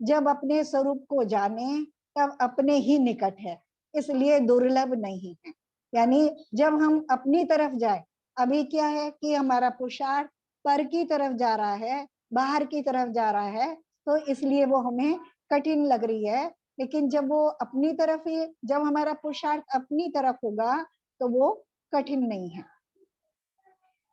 जब अपने स्वरूप को जाने तब अपने ही निकट है, इसलिए दुर्लभ नहीं है। यानी जब हम अपनी तरफ जाए, अभी क्या है कि हमारा पुरुषार्थ पर की तरफ जा रहा है, बाहर की तरफ जा रहा है, तो इसलिए वो हमें कठिन लग रही है। लेकिन जब वो अपनी तरफ ही, जब हमारा पुरुषार्थ अपनी तरफ होगा तो वो कठिन नहीं है।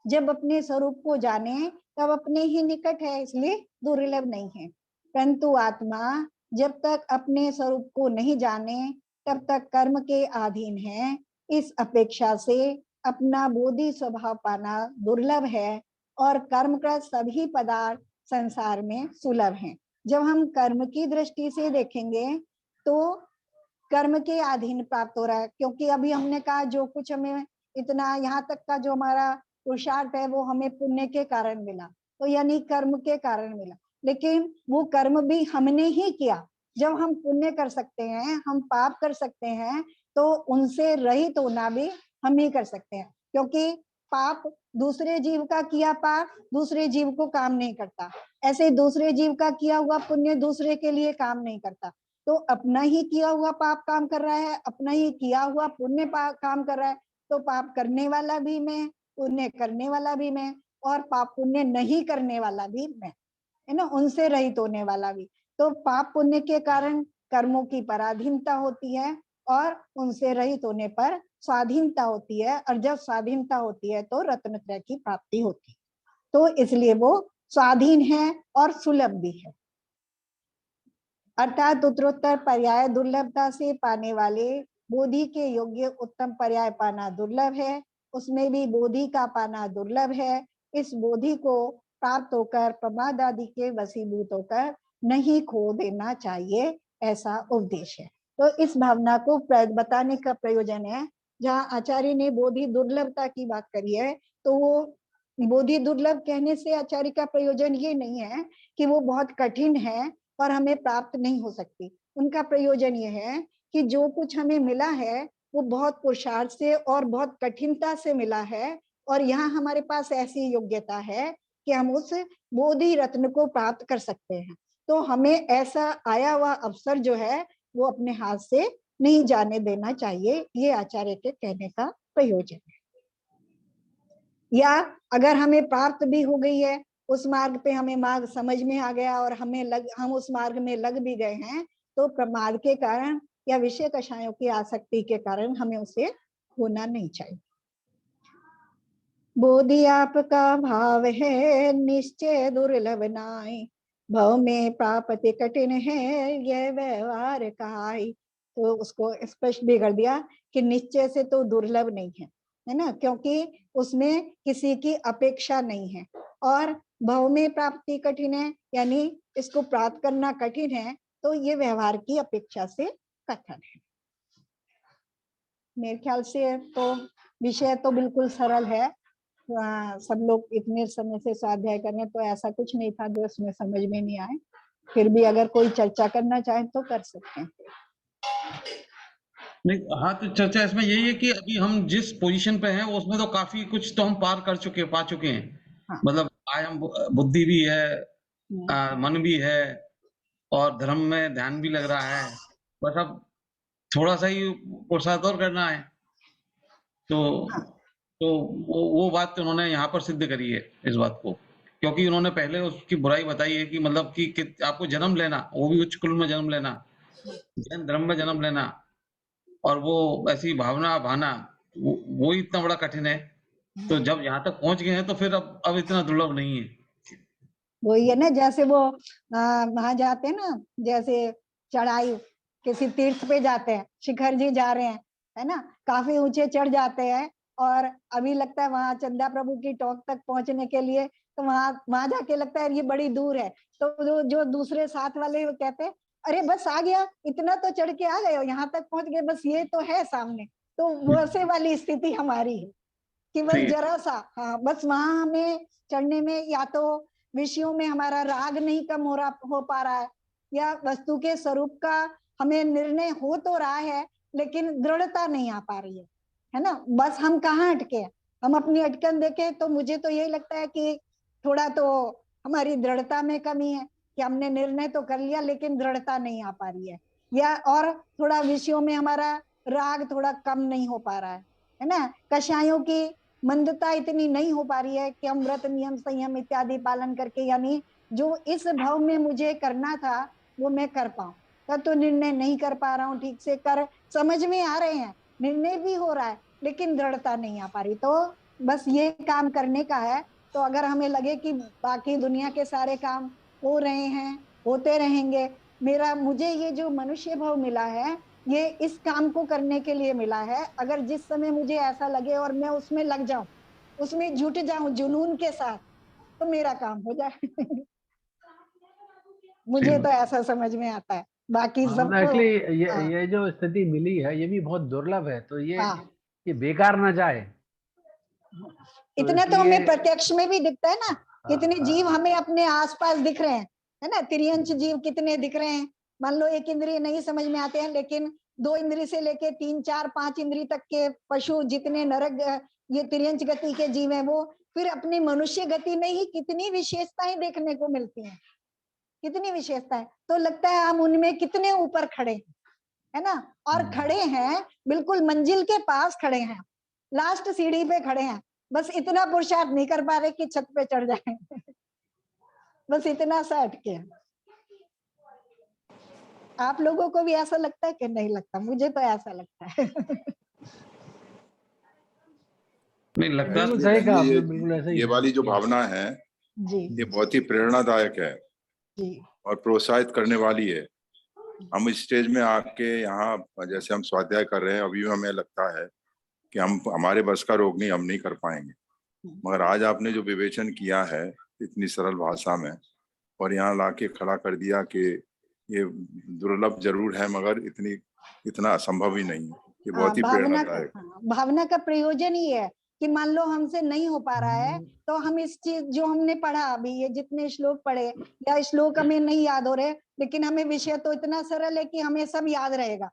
जब अपने स्वरूप को जाने तब अपने ही निकट है, इसलिए दुर्लभ नहीं है। परंतु आत्मा जब तक अपने स्वरूप को नहीं जाने तब तक कर्म के अधीन है। इस अपेक्षा से अपना बोधि स्वभाव पाना दुर्लभ है और कर्म का सभी पदार्थ संसार में सुलभ हैं। जब हम कर्म की दृष्टि से देखेंगे तो कर्म के अधीन प्राप्त हो रहा है, क्योंकि अभी हमने कहा जो कुछ हमें इतना यहाँ तक का जो हमारा पुरुषार्थ है वो हमें पुण्य के कारण मिला, तो यानी कर्म के कारण मिला। लेकिन वो कर्म भी हमने ही किया। जब हम पुण्य कर सकते हैं, हम पाप कर सकते हैं, तो उनसे रहित होना भी हम ही कर सकते हैं। क्योंकि पाप, दूसरे जीव का किया पाप दूसरे जीव को काम नहीं करता, ऐसे दूसरे जीव का किया हुआ पुण्य दूसरे के लिए काम नहीं करता। तो अपना ही किया हुआ पाप काम कर रहा है, अपना ही किया हुआ पुण्य काम कर रहा है। तो पाप करने वाला भी मैं, पुण्य करने वाला भी मैं, और पाप पुण्य नहीं करने वाला भी मैं, है ना, उनसे रहित होने वाला भी। तो पाप पुण्य के कारण कर्मों की पराधीनता होती है और उनसे रहित होने पर स्वाधीनता होती है, और जब स्वाधीनता होती है तो रत्नत्रय की प्राप्ति होती है। तो इसलिए वो स्वाधीन है और सुलभ भी है। अर्थात उत्तरोत्तर पर्याय दुर्लभता से पाने वाले बोधि के योग्य उत्तम पर्याय पाना दुर्लभ है, उसमें भी बोधि का पाना दुर्लभ है। इस बोधि को प्राप्त होकर प्रमाद आदि के वशीभूत होकर नहीं खो देना चाहिए, ऐसा उपदेश है। तो इस भावना को बताने का प्रयोजन है। जहाँ आचार्य ने बोधि दुर्लभता की बात करी है, तो वो बोधि दुर्लभ कहने से आचार्य का प्रयोजन ये नहीं है कि वो बहुत कठिन है और हमें प्राप्त नहीं हो सकती। उनका प्रयोजन ये है कि जो कुछ हमें मिला है वो बहुत पुरुषार्थ से और बहुत कठिनता से मिला है, और यहाँ हमारे पास ऐसी योग्यता है कि हम उस बोधि रत्न को प्राप्त कर सकते हैं। तो हमें ऐसा आया हुआ अवसर जो है वो अपने हाथ से नहीं जाने देना चाहिए, ये आचार्य के कहने का प्रयोजन है। या अगर हमें प्राप्त भी हो गई है, उस मार्ग पे हमें मार्ग समझ में आ गया और हम उस मार्ग में लग भी गए हैं, तो प्रमाद के कारण या विषय कषायों की आसक्ति के कारण हमें उसे खोना नहीं चाहिए। बोधि आपका भाव है निश्चय दुर्लभ नाई, भव में प्राप्ति कठिन है यह व्यवहार कहाई। तो उसको स्पष्ट भी कर दिया कि निश्चय से तो दुर्लभ नहीं है ना, क्योंकि उसमें किसी की अपेक्षा नहीं है। और भव में प्राप्ति कठिन है यानी इसको प्राप्त करना कठिन है, तो ये व्यवहार की अपेक्षा से कठिन है। मेरे ख्याल से तो विषय तो बिल्कुल सरल है। सब लोग इतने समय से स्वाध्याय कर रहे हैं, तो ऐसा कुछ नहीं था जो इसमें समझ में नहीं आए। फिर भी अगर कोई चर्चा करना चाहे तो कर सकते हैं। नहीं, हाँ, तो चर्चा इसमें यही है कि अभी हम जिस पोजीशन पे हैं उसमें तो काफी कुछ तो हम पार पा चुके हैं। हाँ। मतलब आयम बुद्धि भी है, मन भी है, और धर्म में ध्यान भी लग रहा है। बस अब थोड़ा सा ही पुरुषार्थ और करना है। तो तो वो बात तो उन्होंने यहाँ पर सिद्ध करी है इस बात को, क्योंकि उन्होंने पहले उसकी बुराई बताई है कि मतलब कि आपको जन्म लेना, वो भी उच्च कुल में जन्म लेना, जैन धर्म में जन्म लेना, और वो ऐसी भावना भाना, वो ही इतना बड़ा कठिन है। तो जब यहाँ तक पहुंच गए हैं तो फिर अब इतना दुर्लभ नहीं है। वही है ना, जैसे वो वहां जाते हैं ना, जैसे चढ़ाई किसी तीर्थ पे जाते हैं, शिखर जी जा रहे हैं, है ना, काफी ऊंचे चढ़ जाते हैं, और अभी लगता है वहां चंदा प्रभु की टॉक तक पहुंचने के लिए, तो वहां जाके लगता है ये बड़ी दूर है। तो जो दूसरे साथ वाले वो कहते हैं अरे बस आ गया, इतना तो चढ़ के आ गए हो, यहाँ तक पहुंच गए, बस ये तो है सामने। तो वैसे वाली स्थिति हमारी है कि बस जरा सा, हाँ, बस वहां हमें चढ़ने में या तो विषयों में हमारा राग नहीं कम हो पा रहा है, या वस्तु के स्वरूप का हमें निर्णय हो तो रहा है लेकिन दृढ़ता नहीं आ पा रही है ना। बस हम कहाँ अटके हैं, हम अपनी अटकन देखें तो मुझे तो यही लगता है कि थोड़ा तो हमारी दृढ़ता में कमी है, कि हमने निर्णय तो कर लिया लेकिन दृढ़ता नहीं आ पा रही है, या और थोड़ा विषयों में हमारा राग थोड़ा कम नहीं हो पा रहा है ना। कषायों की मंदता इतनी नहीं हो पा रही है कि हम व्रत नियम संयम इत्यादि पालन करके, यानी जो इस भाव में मुझे करना था वो मैं कर पाऊं। तो निर्णय नहीं कर पा रहा हूँ ठीक से, कर समझ में आ रहे हैं, निर्णय भी हो रहा है लेकिन दृढ़ता नहीं आ पा रही। तो बस ये काम करने का है। तो अगर हमें लगे कि बाकी दुनिया के सारे काम हो रहे हैं, होते रहेंगे, मुझे ये जो मनुष्य भाव मिला है ये इस काम को करने के लिए मिला है, अगर जिस समय मुझे ऐसा लगे और मैं उसमें लग जाऊं, उसमें जुट जाऊं जुनून के साथ, तो मेरा काम हो जाए। मुझे तो ऐसा समझ में आता है, बाकी सबको एक्चुअली ये जो स्थिति मिली है ये भी बहुत दुर्लभ है, तो ये बेकार ना जाए। इतना तो हमें प्रत्यक्ष में भी दिखता है ना, कितने जीव हमें अपने आसपास दिख रहे हैं, है ना, तिर्यंच जीव कितने दिख रहे हैं। मान लो एक इंद्रिय नहीं समझ में आते हैं, लेकिन 2 इंद्रिय से लेके 3, 4, 5 इंद्रिय तक के पशु, जितने नरक ये तिर्यंच गति के जीव हैं, वो फिर अपनी मनुष्य गति में ही कितनी विशेषताएं देखने को मिलती हैं, कितनी विशेषताएं। तो लगता है हम उनमें कितने ऊपर खड़े है ना, और खड़े हैं बिल्कुल मंजिल के पास खड़े हैं, लास्ट सीढ़ी पे खड़े हैं, बस इतना पुरुषार्थ नहीं कर पा रहे कि छत पे चढ़ जाए। बस इतना सा अटके हैं। आप लोगों को भी ऐसा लगता है कि नहीं लगता? मुझे तो ऐसा लगता है। नहीं लगता, बिल्कुल सही कहा आपने, बिल्कुल ऐसा ही ये वाली जो भावना है जी, ये बहुत ही प्रेरणादायक है जी, और प्रोत्साहित करने वाली है। हम इस स्टेज में आके यहाँ जैसे हम स्वाध्याय कर रहे हैं, अभी हमें लगता है कि हमारे बस का रोग नहीं, हम नहीं कर पाएंगे, मगर आज आपने जो विवेचन किया है इतनी सरल भाषा में और यहाँ लाके खड़ा कर दिया कि ये दुर्लभ जरूर है मगर इतना असंभव ही नहीं है, ये बहुत ही प्रेरणादायक। भावना का प्रयोजन ही है कि मान लो हमसे नहीं हो पा रहा है, तो हम इस चीज जो हमने पढ़ा अभी, ये जितने श्लोक पढ़े, या श्लोक हमें नहीं याद हो रहे, लेकिन हमें विषय तो इतना सरल है कि हमें सब याद रहेगा,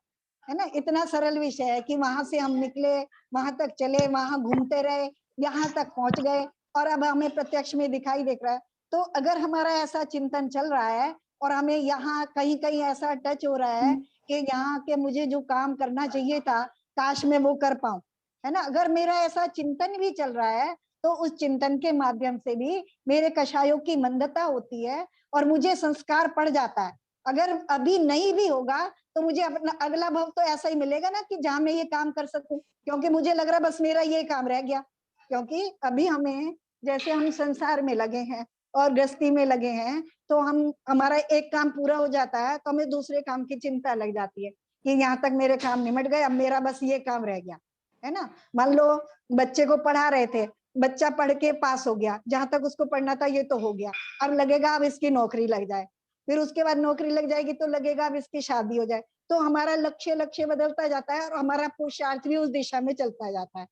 है ना। इतना सरल विषय है कि वहां से हम निकले, वहां तक चले, वहां घूमते रहे, यहाँ तक पहुंच गए, और अब हमें प्रत्यक्ष में दिखाई देख रहा है। तो अगर हमारा ऐसा चिंतन चल रहा है और हमें यहाँ कहीं कहीं ऐसा टच हो रहा है कि यहाँ के मुझे जो काम करना चाहिए था काश मैं वो कर पाऊं, है ना, अगर मेरा ऐसा चिंतन भी चल रहा है, तो उस चिंतन के माध्यम से भी मेरे कषायों की मंदता होती है और मुझे संस्कार पड़ जाता है। अगर अभी नहीं भी होगा तो मुझे अपना अगला भव तो ऐसा ही मिलेगा ना कि जहां मैं ये काम कर सकूं, क्योंकि मुझे लग रहा बस मेरा ये काम रह गया। क्योंकि अभी हमें, जैसे हम संसार में लगे हैं, और गृहस्थी में लगे हैं, तो हम हमारा एक काम पूरा हो जाता है तो हमें दूसरे काम की चिंता लग जाती है कि यहाँ तक मेरे काम निमट गए, अब मेरा बस ये काम रह गया, है ना। मान लो बच्चे को पढ़ा रहे थे, बच्चा पढ़ के पास हो गया, जहां तक उसको पढ़ना था ये तो हो गया, अब लगेगा अब इसकी नौकरी लग जाए, फिर उसके बाद नौकरी लग जाएगी तो लगेगा अब इसकी शादी हो जाए। तो हमारा लक्ष्य बदलता जाता है और हमारा पुरुषार्थ भी उस दिशा में चलता जाता है।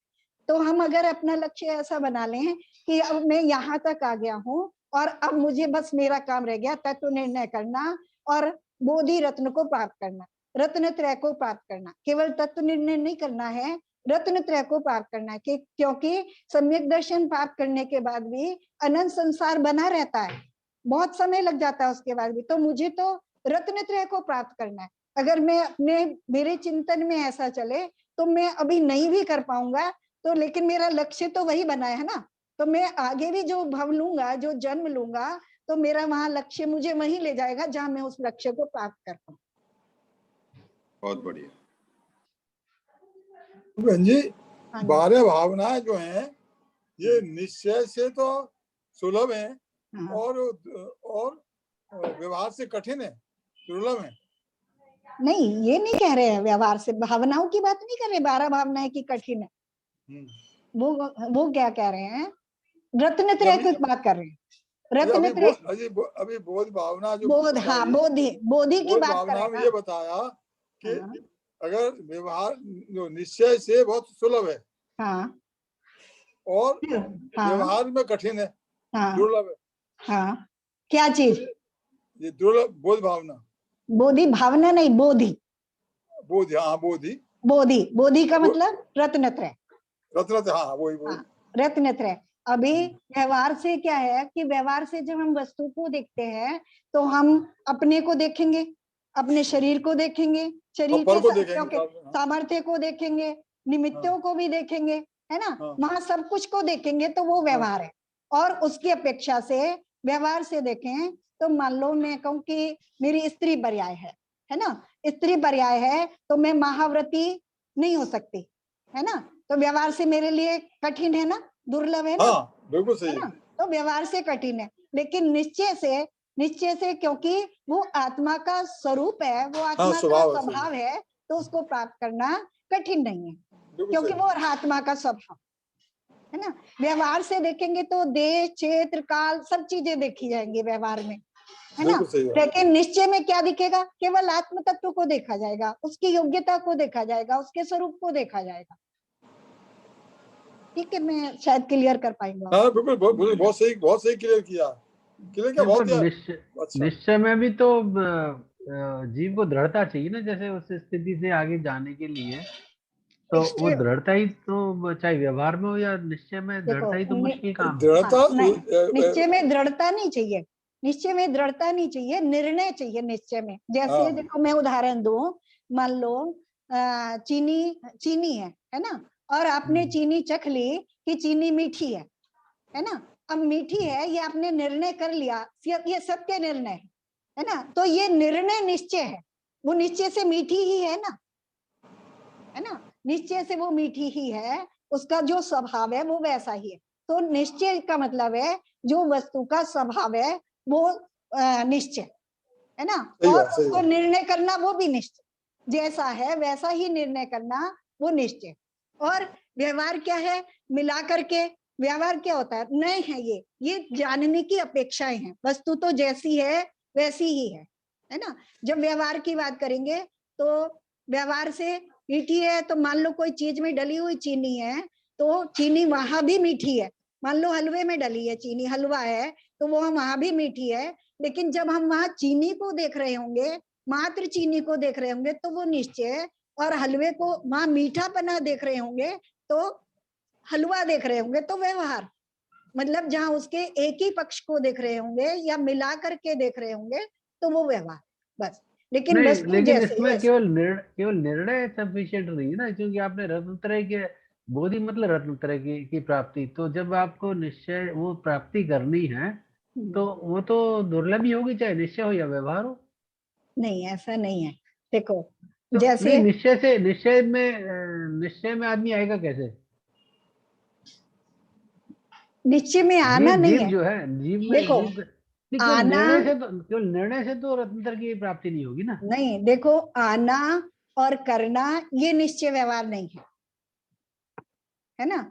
तो हम अगर अपना लक्ष्य ऐसा बना लें कि अब मैं यहाँ तक आ गया हूँ और अब मुझे बस मेरा काम रह गया तत्व निर्णय करना और बोधि रत्न को प्राप्त करना, रत्न त्रय को प्राप्त करना। केवल तत्व निर्णय नहीं करना है, रत्न त्रय को प्राप्त करना है, क्योंकि सम्यक दर्शन प्राप्त करने के बाद भी अनंत संसार बना रहता है, बहुत समय लग जाता है उसके बाद भी। तो मुझे तो रत्न त्रय को प्राप्त करना है। अगर मैं अपने मेरे चिंतन में ऐसा चले तो मैं अभी नहीं भी कर पाऊंगा, तो लेकिन मेरा लक्ष्य तो वही बना है ना, तो मैं आगे भी जो भव लूंगा, जो जन्म लूंगा, तो मेरा वहां लक्ष्य मुझे वहीं ले जाएगा जहां मैं उस लक्ष्य को प्राप्त कर पाऊं। बहुत बढ़िया। बहन जी, हाँ जी। 12 भावनाएं जो हैं ये निश्चय से तो सुलभ है हाँ। और व्यवहार से कठिन है, दुर्लभ है। नहीं, ये नहीं कह रहे हैं व्यवहार से, भावनाओं की बात नहीं कर रहे, 12 भावनाएं की कठिन है, वो क्या कह रहे हैं, रत्न त्रय की बात कर रहे हैं। रत्न त्रय अभी बोध भावना जो बोध, हाँ बोधि की बात कर रहे हैं ना। ये बताया कि अगर व्यवहार जो निश्चय से बहुत सुलभ है, हाँ, और हाँ, व्यवहार में कठिन है, हाँ, दुर्लभ है। हाँ, क्या चीज? ये दुर्लभ बोध भावना, बोधि भावना नहीं, बोधि, बोध, हाँ बोधि, बोधि का मतलब रत्न त्रय, रत्न, हाँ वही रत्न त्रय। अभी व्यवहार से क्या है कि व्यवहार से जब हम वस्तु को देखते हैं तो हम अपने को देखेंगे, अपने शरीर को देखेंगे, शरीर के सामर्थ्य को देखेंगे, निमित्तों को भी देखेंगे, है ना, वहां सब कुछ को देखेंगे, तो वो व्यवहार है। और उसकी अपेक्षा से व्यवहार से देखें तो मान लो मैं कहूँ कि मेरी स्त्री पर्याय है ना, स्त्री पर्याय है तो मैं महाव्रती नहीं हो सकती, है ना, तो व्यवहार से मेरे लिए कठिन है ना, दुर्लभ है ना, बिल्कुल सही है, तो व्यवहार से कठिन है। लेकिन निश्चय से क्योंकि वो आत्मा का स्वरूप है, वो आत्मा का स्वभाव है, तो उसको प्राप्त करना कठिन नहीं है, क्योंकि वो आत्मा का स्वभाव है ना। व्यवहार से देखेंगे तो देश, क्षेत्र, काल सब चीजें देखी जाएंगी व्यवहार में, है ना। लेकिन निश्चय में क्या दिखेगा? केवल आत्म तत्व को देखा जाएगा, उसकी योग्यता को देखा जाएगा, उसके स्वरूप को देखा जाएगा। ठीक है, मैं शायद क्लियर कर पाऊंगा। हाँ बिल्कुल, बहुत सही क्लियर किया। निश्चय में भी तो जीव को दृढ़ता चाहिए ना, जैसे उस स्थिति से आगे जाने के लिए, तो वो दृढ़ता ही तो, चाहे व्यवहार में हो या निश्चय में, दृढ़ता ही तो मुश्किल काम है। निश्चय में दृढ़ता नहीं चाहिए, निश्चय में दृढ़ता नहीं चाहिए, निर्णय चाहिए निश्चय में। जैसे देखो मैं उदाहरण दूं, मान लो चीनी है ना, और आपने चीनी चख ली कि चीनी मीठी है ना, अब मीठी है ये आपने निर्णय कर लिया, ये सत्य निर्णय है ना, तो ये निर्णय निश्चय है, वो निश्चय से मीठी ही है ना, है ना, निश्चय से वो मीठी ही है, उसका जो स्वभाव है वो वैसा ही है। तो निश्चय का मतलब है जो वस्तु का स्वभाव है वो निश्चय है ना, और उसको निर्णय करना वो भी निश्चय, जैसा है वैसा ही निर्णय करना वो निश्चय। और व्यवहार क्या है? मिला करके व्यवहार क्या होता है? नहीं है, ये जानने की अपेक्षाएं हैं, वस्तु तो जैसी है वैसी ही है ना। जब व्यवहार की बात करेंगे तो व्यवहार से मीठी है, तो मान लो कोई चीज में डली हुई चीनी है तो चीनी वहां भी मीठी है, मान लो हलवे में डली है चीनी, हलवा है तो वो वहां भी मीठी है, लेकिन जब हम वहां चीनी को देख रहे होंगे, मात्र चीनी को देख रहे होंगे तो वो निश्चय, और हलवे को वहां मीठापना देख रहे होंगे तो हलवा देख रहे होंगे तो व्यवहार, मतलब जहां उसके एक ही पक्ष को देख रहे होंगे या मिला करके देख रहे होंगे तो वो व्यवहार बस। लेकिन इसमें केवल निर्णय सफिशिएंट नहीं है ना, क्योंकि आपने रत्नत्रय के बोधि मतलब रत्नत्रय की प्राप्ति, तो जब आपको निश्चय वो प्राप्ति करनी है तो वो तो दुर्लभ ही होगी, चाहे निश्चय हो या व्यवहार हो। नहीं, ऐसा नहीं है। देखो तो जैसे निश्चय में आदमी आएगा कैसे? निश्चय में आना जीव नहीं जीव है। जो है जीव में देखो, जीव नहीं, केवल आना निर्णय से तो रत्नत्र की प्राप्ति नहीं होगी ना। नहीं, देखो, आना और करना ये निश्चय व्यवहार नहीं है ना।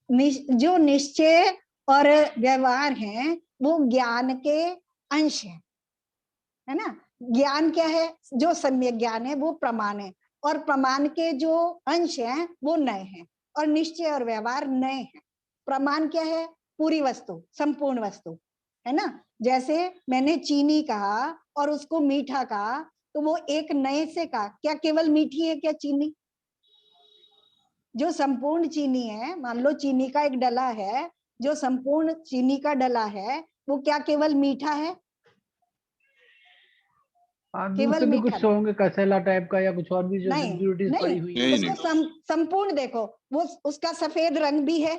जो निश्चय और व्यवहार है वो ज्ञान के अंश है ना। ज्ञान क्या है? जो सम्यक ज्ञान है वो प्रमाण है, और प्रमाण के जो अंश हैं वो नए हैं, और निश्चय और व्यवहार नए हैं। प्रमाण क्या है? पूरी वस्तु, संपूर्ण वस्तु, है ना। जैसे मैंने चीनी कहा और उसको मीठा कहा, तो वो एक नए से कहा। क्या केवल मीठी है क्या चीनी? जो संपूर्ण चीनी है, मान लो चीनी का एक डला है, जो संपूर्ण चीनी का डला है वो क्या केवल मीठा है? केवल दूसरे भी मीठा कुछ होंगे, कसैला टाइप का या कुछ और भी जो नहीं, इम्प्योरिटीज नहीं, पड़ी हुई नहीं, है। उसको संपूर्ण देखो, वो उसका सफेद रंग भी है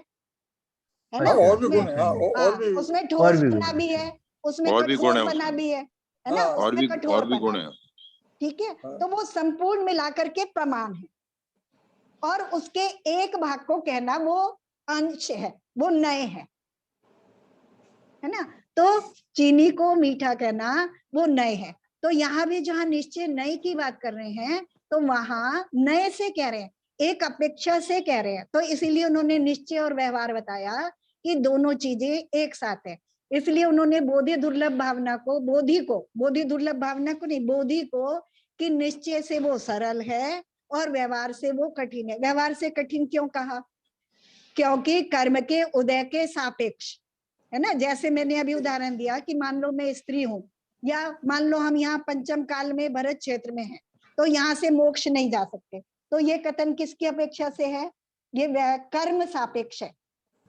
ना। हाँ, और भी उसमें गुण है, हाँ, और भी उसमें और ठोस भी पना गुण भी है। है, उसमें और भी गुण है कठोर पना उसमें। भी है ना। हाँ, उसमें और कठोर भी गुण पना है। ठीक है। हाँ। तो वो संपूर्ण मिलाकर के प्रमाण है, और उसके एक भाग को कहना वो अंश है, वो नए है ना। तो चीनी को मीठा कहना वो नए है। तो यहाँ भी जहाँ निश्चय नए की बात कर रहे हैं, तो वहां नए से कह रहे हैं, एक अपेक्षा से कह रहे हैं। तो इसीलिए उन्होंने निश्चय और व्यवहार बताया कि दोनों चीजें एक साथ है। इसलिए उन्होंने बोधि दुर्लभ भावना को, बोधि दुर्लभ भावना को नहीं, बोधि को, कि निश्चय से वो सरल है और व्यवहार से वो कठिन है। व्यवहार से कठिन क्यों कहा? क्योंकि कर्म के उदय के सापेक्ष, है ना। जैसे मैंने अभी उदाहरण दिया कि मान लो मैं स्त्री हूं, या मान लो हम यहाँ पंचम काल में भरत क्षेत्र में हैं, तो यहाँ से मोक्ष नहीं जा सकते। तो ये कथन किसकी अपेक्षा से है? ये कर्म सापेक्ष है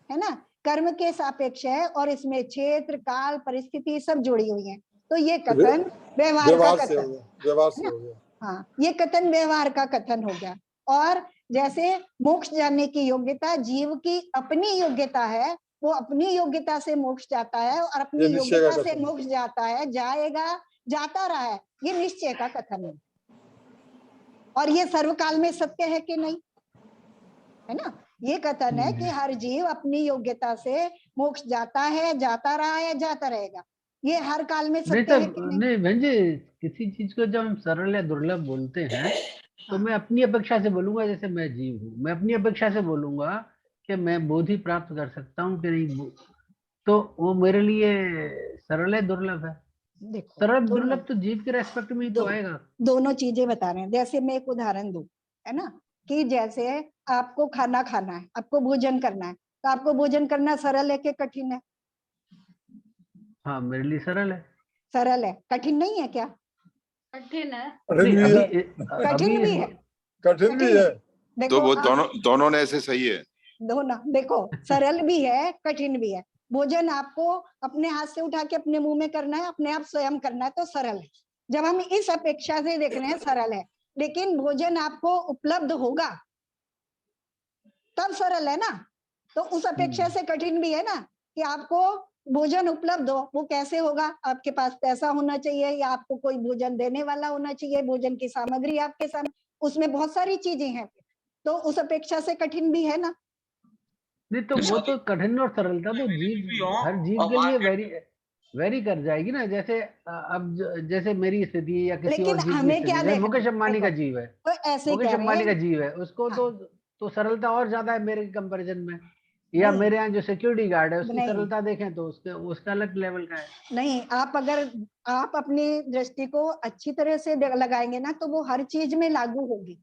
ना। कर्म के सापेक्ष है, और इसमें क्षेत्र, काल, परिस्थिति सब जुड़ी हुई है। तो ये कथन व्यवहार का व्यवहार से हो कथन गया, व्यवहार से है हो ना। गया। हाँ, ये कथन व्यवहार का कथन हो गया। और जैसे मोक्ष जाने की योग्यता जीव की अपनी योग्यता है, वो अपनी योग्यता से मोक्ष जाता है, और अपनी ये निश्चय का योग्यता से कथन है। मोक्ष जाता है, जाएगा, जाता रहा है। ये निश्चय का कथन है, और ये सर्वकाल में सत्य है कि नहीं, है ना। ये कथन है कि हर जीव अपनी योग्यता से मोक्ष जाता है, जाता रहा है, जाता रहेगा। ये हर काल में नहीं सत्य है कि नहीं? नहीं बहन जी, किसी चीज को जब हम सरल या दुर्लभ बोलते हैं तो मैं अपनी अपेक्षा से बोलूंगा। जैसे मैं जीव हूँ, मैं अपनी अपेक्षा से बोलूंगा कि मैं बोधि प्राप्त कर सकता हूँ कि नहीं, तो वो मेरे लिए सरल है, दुर्लभ है। देखो, सरल दोनों दुर्लभ तो जीव के रेस्पेक्ट में ही तो आएगा। दोनों चीजें बता रहे हैं। जैसे मैं एक उदाहरण दूं, है ना, कि जैसे आपको खाना खाना है, आपको भोजन करना है, तो आपको भोजन करना सरल है कि कठिन है? हाँ, मेरे लिए सरल है। सरल है, कठिन नहीं है क्या? कठिन है। कठिन नहीं, भी है, कठिन भी अभी है, कठिन भी कठिन है। है। देखो, वो दोनों ने ऐसे सही है। दोनों देखो, सरल भी है, कठिन भी है। भोजन आपको अपने हाथ से उठा के अपने मुंह में करना है, अपने आप स्वयं करना है, तो सरल है। जब हम इस अपेक्षा से देख रहे हैं, सरल है। लेकिन भोजन आपको उपलब्ध होगा तब सरल है ना। तो उस अपेक्षा से कठिन भी है ना, कि आपको भोजन उपलब्ध हो। वो कैसे होगा? आपके पास पैसा होना चाहिए, या आपको कोई भोजन देने वाला होना चाहिए, भोजन की सामग्री आपके सामने, उसमें बहुत सारी चीजें हैं। तो उस अपेक्षा से कठिन भी है ना। नहीं, तो वो तो कठिन और सरलता तो भी हो हर जीव और के लिए मार्केट वेरी कर जाएगी ना। जैसे जैसे मेरी स्थिति है या किसी लेकिन और जीव की हमें स्थिति, क्या जैसे देखना मुकेश है? अंबानी का देखो, जीव है, तो ऐसे मुकेश कह रहे अंबानी का हैं। जीव है, उसको हाँ, तो सरलता और ज्यादा है मेरे कंपैरिजन में। या नहीं, मेरे यहाँ जो सिक्योरिटी गार्ड है उसकी नहीं, सरलता देखें तो उसका अलग लेवल का है। नहीं। आप अपनी दृष्टि को अच्छी तरह से लगाएंगे ना, तो वो हर चीज में लागू होगी,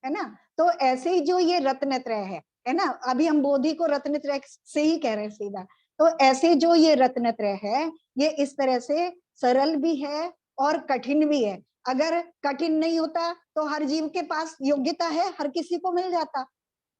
है ना। तो ऐसे ही जो ये रत्नत्रय है ना, अभी हम बोधि को रत्नत्रय से ही कह रहे हैं सीधा। तो ऐसे जो ये रत्नत्रय है, ये इस तरह से सरल भी है और कठिन भी है। अगर कठिन नहीं होता तो हर जीव के पास योग्यता है, हर किसी को मिल जाता,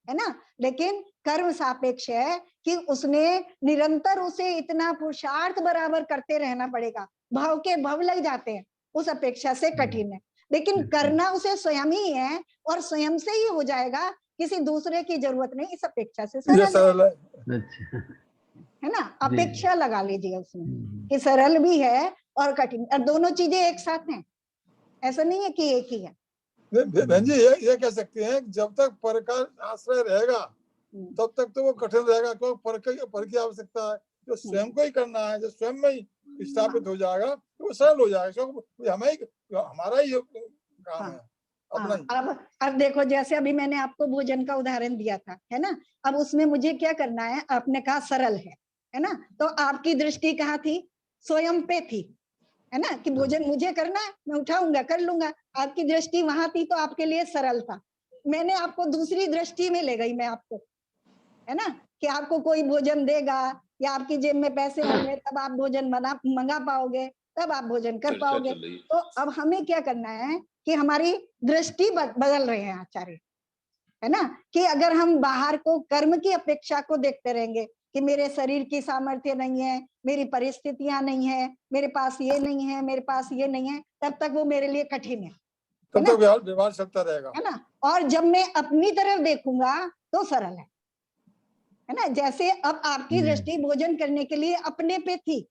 है ना। लेकिन कर्म सापेक्ष है कि उसने निरंतर उसे इतना पुरुषार्थ बराबर करते रहना पड़ेगा, भाव के भव लग जाते हैं, उस अपेक्षा से कठिन है। लेकिन करना उसे स्वयं ही है, और स्वयं से ही हो जाएगा, किसी दूसरे की जरूरत नहीं, इस अपेक्षा से ये सरल सरल है। अच्छा, है ना। जी, अपेक्षा लगा लीजिए उसमें, कि सरल भी है और कठिन, और दोनों चीजें एक साथ हैं, ऐसा नहीं है कि एक ही है। बहन जी, ये कह सकते हैं कि जब तक पर का आश्रय रहेगा तब तक तो वो कठिन रहेगा, क्योंकि फल की आवश्यकता है। जो स्वयं को ही करना है, जो स्वयं में ही स्थापित हो जाएगा तो वो सरल हो जाएगा, क्योंकि हमारा ही काम है अपना ही। अब देखो, जैसे अभी मैंने आपको भोजन का उदाहरण दिया था, है ना। अब उसमें मुझे क्या करना है, आपने कहा सरल है ना। तो आपकी दृष्टि कहाँ थी? स्वयं पे थी, है ना, कि भोजन मुझे करना है, मैं उठाऊंगा कर लूंगा। आपकी दृष्टि वहां थी, तो आपके लिए सरल था। मैंने आपको दूसरी दृष्टि में ले गई मैं आपको, है ना, कि आपको कोई भोजन देगा या आपकी जेब में पैसे होंगे तब आप भोजन मंगा पाओगे, तब आप भोजन कर पाओगे। तो अब हमें क्या करना है कि हमारी दृष्टि बदल रहे हैं आचार्य, है ना, कि अगर हम बाहर को कर्म की अपेक्षा को देखते रहेंगे कि मेरे शरीर की सामर्थ्य नहीं है, मेरी परिस्थितियां नहीं है, मेरे पास ये नहीं है, मेरे पास ये नहीं है, तब तक वो मेरे लिए कठिन है तब तक व्यवहार चलता रहेगा, है ना। और जब मैं अपनी तरफ देखूंगा तो सरल है ना। जैसे अब आपकी दृष्टि भोजन करने के लिए अपने पे थी,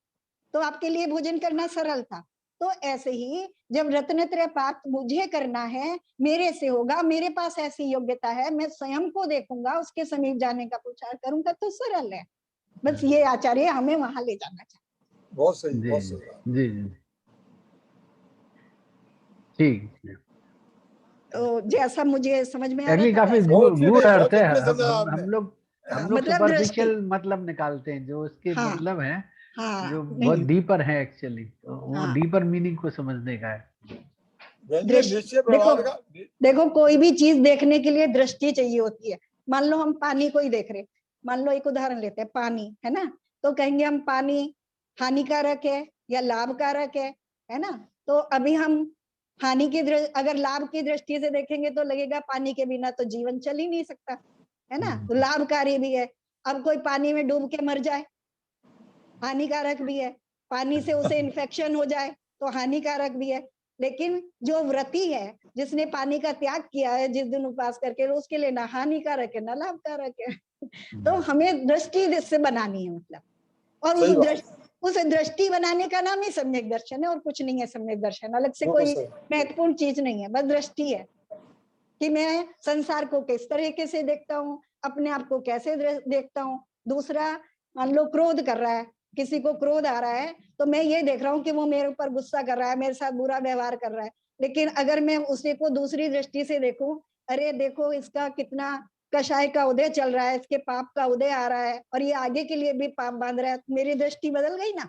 तो आपके लिए भोजन करना सरल था। तो ऐसे ही जब रत्नत्रय प्राप्त मुझे करना है, मेरे से होगा, मेरे पास ऐसी योग्यता है, मैं स्वयं को देखूंगा, उसके समीप जाने का प्रचार करूंगा, तो सरल है। बस ये आचार्य हमें वहां ले जाना चाहिए। बहुत सही, बहुत सही। जी जी ठीक। तो जैसा मुझे समझ में आ रहा था काफी गूढ़ अर्थ है। हम लोग मतलब सुपरफिशियल मतलब निकालते हैं, जो उसके मतलब है जो बहुत डीपर है एक्चुअली, तो वो डीपर मीनिंग को समझने का है। देखो कोई भी चीज देखने के लिए दृष्टि चाहिए होती है। मान लो हम पानी को ही देख रहे, मान लो एक उदाहरण लेते हैं, पानी है ना, तो कहेंगे हम पानी हानिकारक है या लाभकारक है ना। तो अभी हम हानि की अगर लाभ की दृष्टि से देखेंगे तो लगेगा पानी के बिना तो जीवन चल ही नहीं सकता, है ना, तो लाभकारी भी है। अब कोई पानी में डूब के मर जाए, हानिकारक भी है। पानी से उसे इन्फेक्शन हो जाए तो हानिकारक भी है। लेकिन जो व्रती है, जिसने पानी का त्याग किया है जिस दिन उपवास करके, उसके लिए ना हानिकारक है ना लाभकारक है। तो हमें दृष्टि से बनानी है, मतलब, और उस दृष्टि बनाने का नाम ही सम्यक दर्शन है, और कुछ नहीं है। सम्यक दर्शन अलग से कोई महत्वपूर्ण चीज नहीं है, बस दृष्टि है कि मैं संसार को किस तरीके से देखता हूँ, अपने आप को कैसे देखता हूँ। दूसरा, मान लो क्रोध कर रहा है, किसी को क्रोध आ रहा है, तो मैं ये देख रहा हूँ कि वो मेरे ऊपर गुस्सा कर रहा है, मेरे साथ बुरा व्यवहार कर रहा है। लेकिन अगर मैं उसे को दूसरी दृष्टि से देखूं, अरे देखो इसका कितना कषाय का उदय चल रहा है, इसके पाप का उदय आ रहा है, और ये आगे के लिए भी पाप बांध रहा है, मेरी दृष्टि बदल गई ना।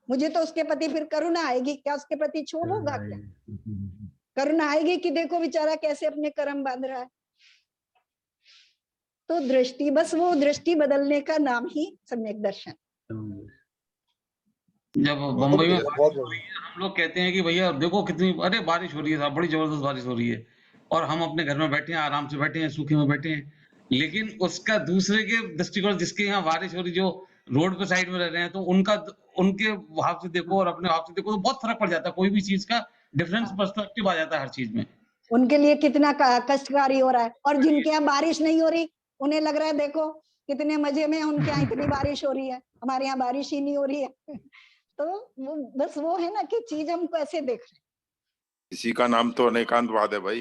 मुझे तो उसके प्रति फिर करुणा आएगी, क्या उसके प्रति क्षोभ होगा? क्या करुणा आएगी कि देखो बेचारा कैसे अपने कर्म बांध रहा है। तो दृष्टि, बस वो दृष्टि बदलने का नाम ही सम्यक दर्शन। जब बम्बई में हम लोग कहते हैं कि भैया देखो कितनी, अरे बारिश हो रही है साहब, बड़ी जबरदस्त बारिश हो रही है, और हम अपने घर में बैठे हैं, आराम से बैठे हैं, सूखे में बैठे हैं। लेकिन उसका दूसरे के दृष्टिकोण, जिसके यहाँ बारिश हो रही, जो रोड पे साइड में रह रहे हैं, तो उनके भाव से देखो और अपने भाव से देखो तो बहुत फर्क पड़ जाता है। कोई भी चीज का डिफरेंस पर्सपेक्टिव आ जाता है हर चीज में। उनके लिए कितना कष्टकारी हो रहा है, और जिनके यहाँ बारिश नहीं हो रही उन्हें लग रहा है देखो कितने मजे में, उनके यहाँ इतनी बारिश हो रही है, हमारे यहाँ बारिश ही नहीं हो रही है। तो वो बस वो है ना कि चीज हम कैसे देख रहे हैं। इसी का नाम तो अनेकांतवाद है भाई।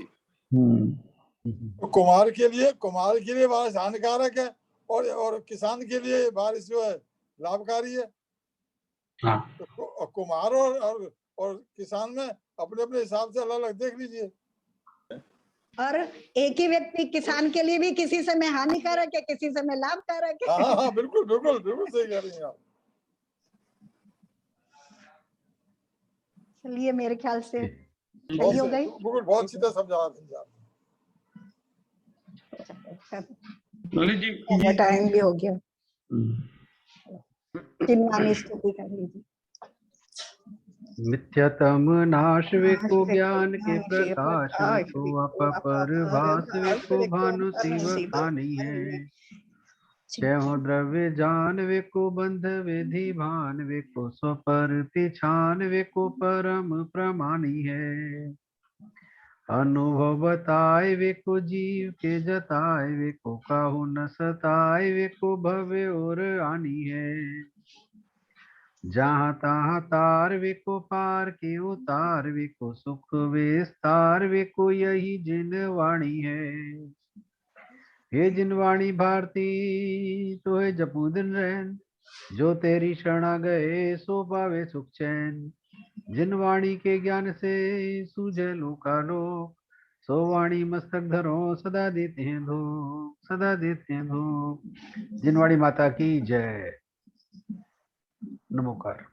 तो कुमार के लिए बारिश हानिकारक है, और किसान के लिए बारिश जो है लाभकारी है। तो कुमार और किसान में अपने अपने हिसाब से अलग अलग देख लीजिए। और एक ही व्यक्ति किसान के लिए भी किसी समय हानिकारक है, किसी समय लाभकारक है। हाँ, बिल्कुल बिल्कुल बिल्कुल सही कह रही हैं आप। चलिए, मेरे ख्याल से सही हो गई। बिल्कुल, बहुत सीधा समझा आप। टाइम भी हो गया, चिन्मानी स्तुति कर लीजिए। मिथ्यातम नाश वेको ज्ञान के प्रकाश वेको अपर भास वेको भानु शिव खानी है। छह द्रव्य जान वेको बंध विधि भान वेको स्वपर पिछान वेको परम प्रमाणी है। अनुभव बताए वेको जीव के जताए वेको काहू न सताए वेको भव्य और आनी है। जहाँ तहाँ तार वेको पार के उतार वेको सुख विस्तार वेको यही जिन वाणी है। हे जिनवाणी भारती तो है जपू दिन रैन, जो तेरी शरण आ गए सो पावे सुख चैन। जिनवाणी के ज्ञान से सूझे लोकालोक, सो वाणी मस्तक धरो सदा देते हैं धूप, सदा देते हैं धूप। जिनवाणी माता की जय। नमोकार।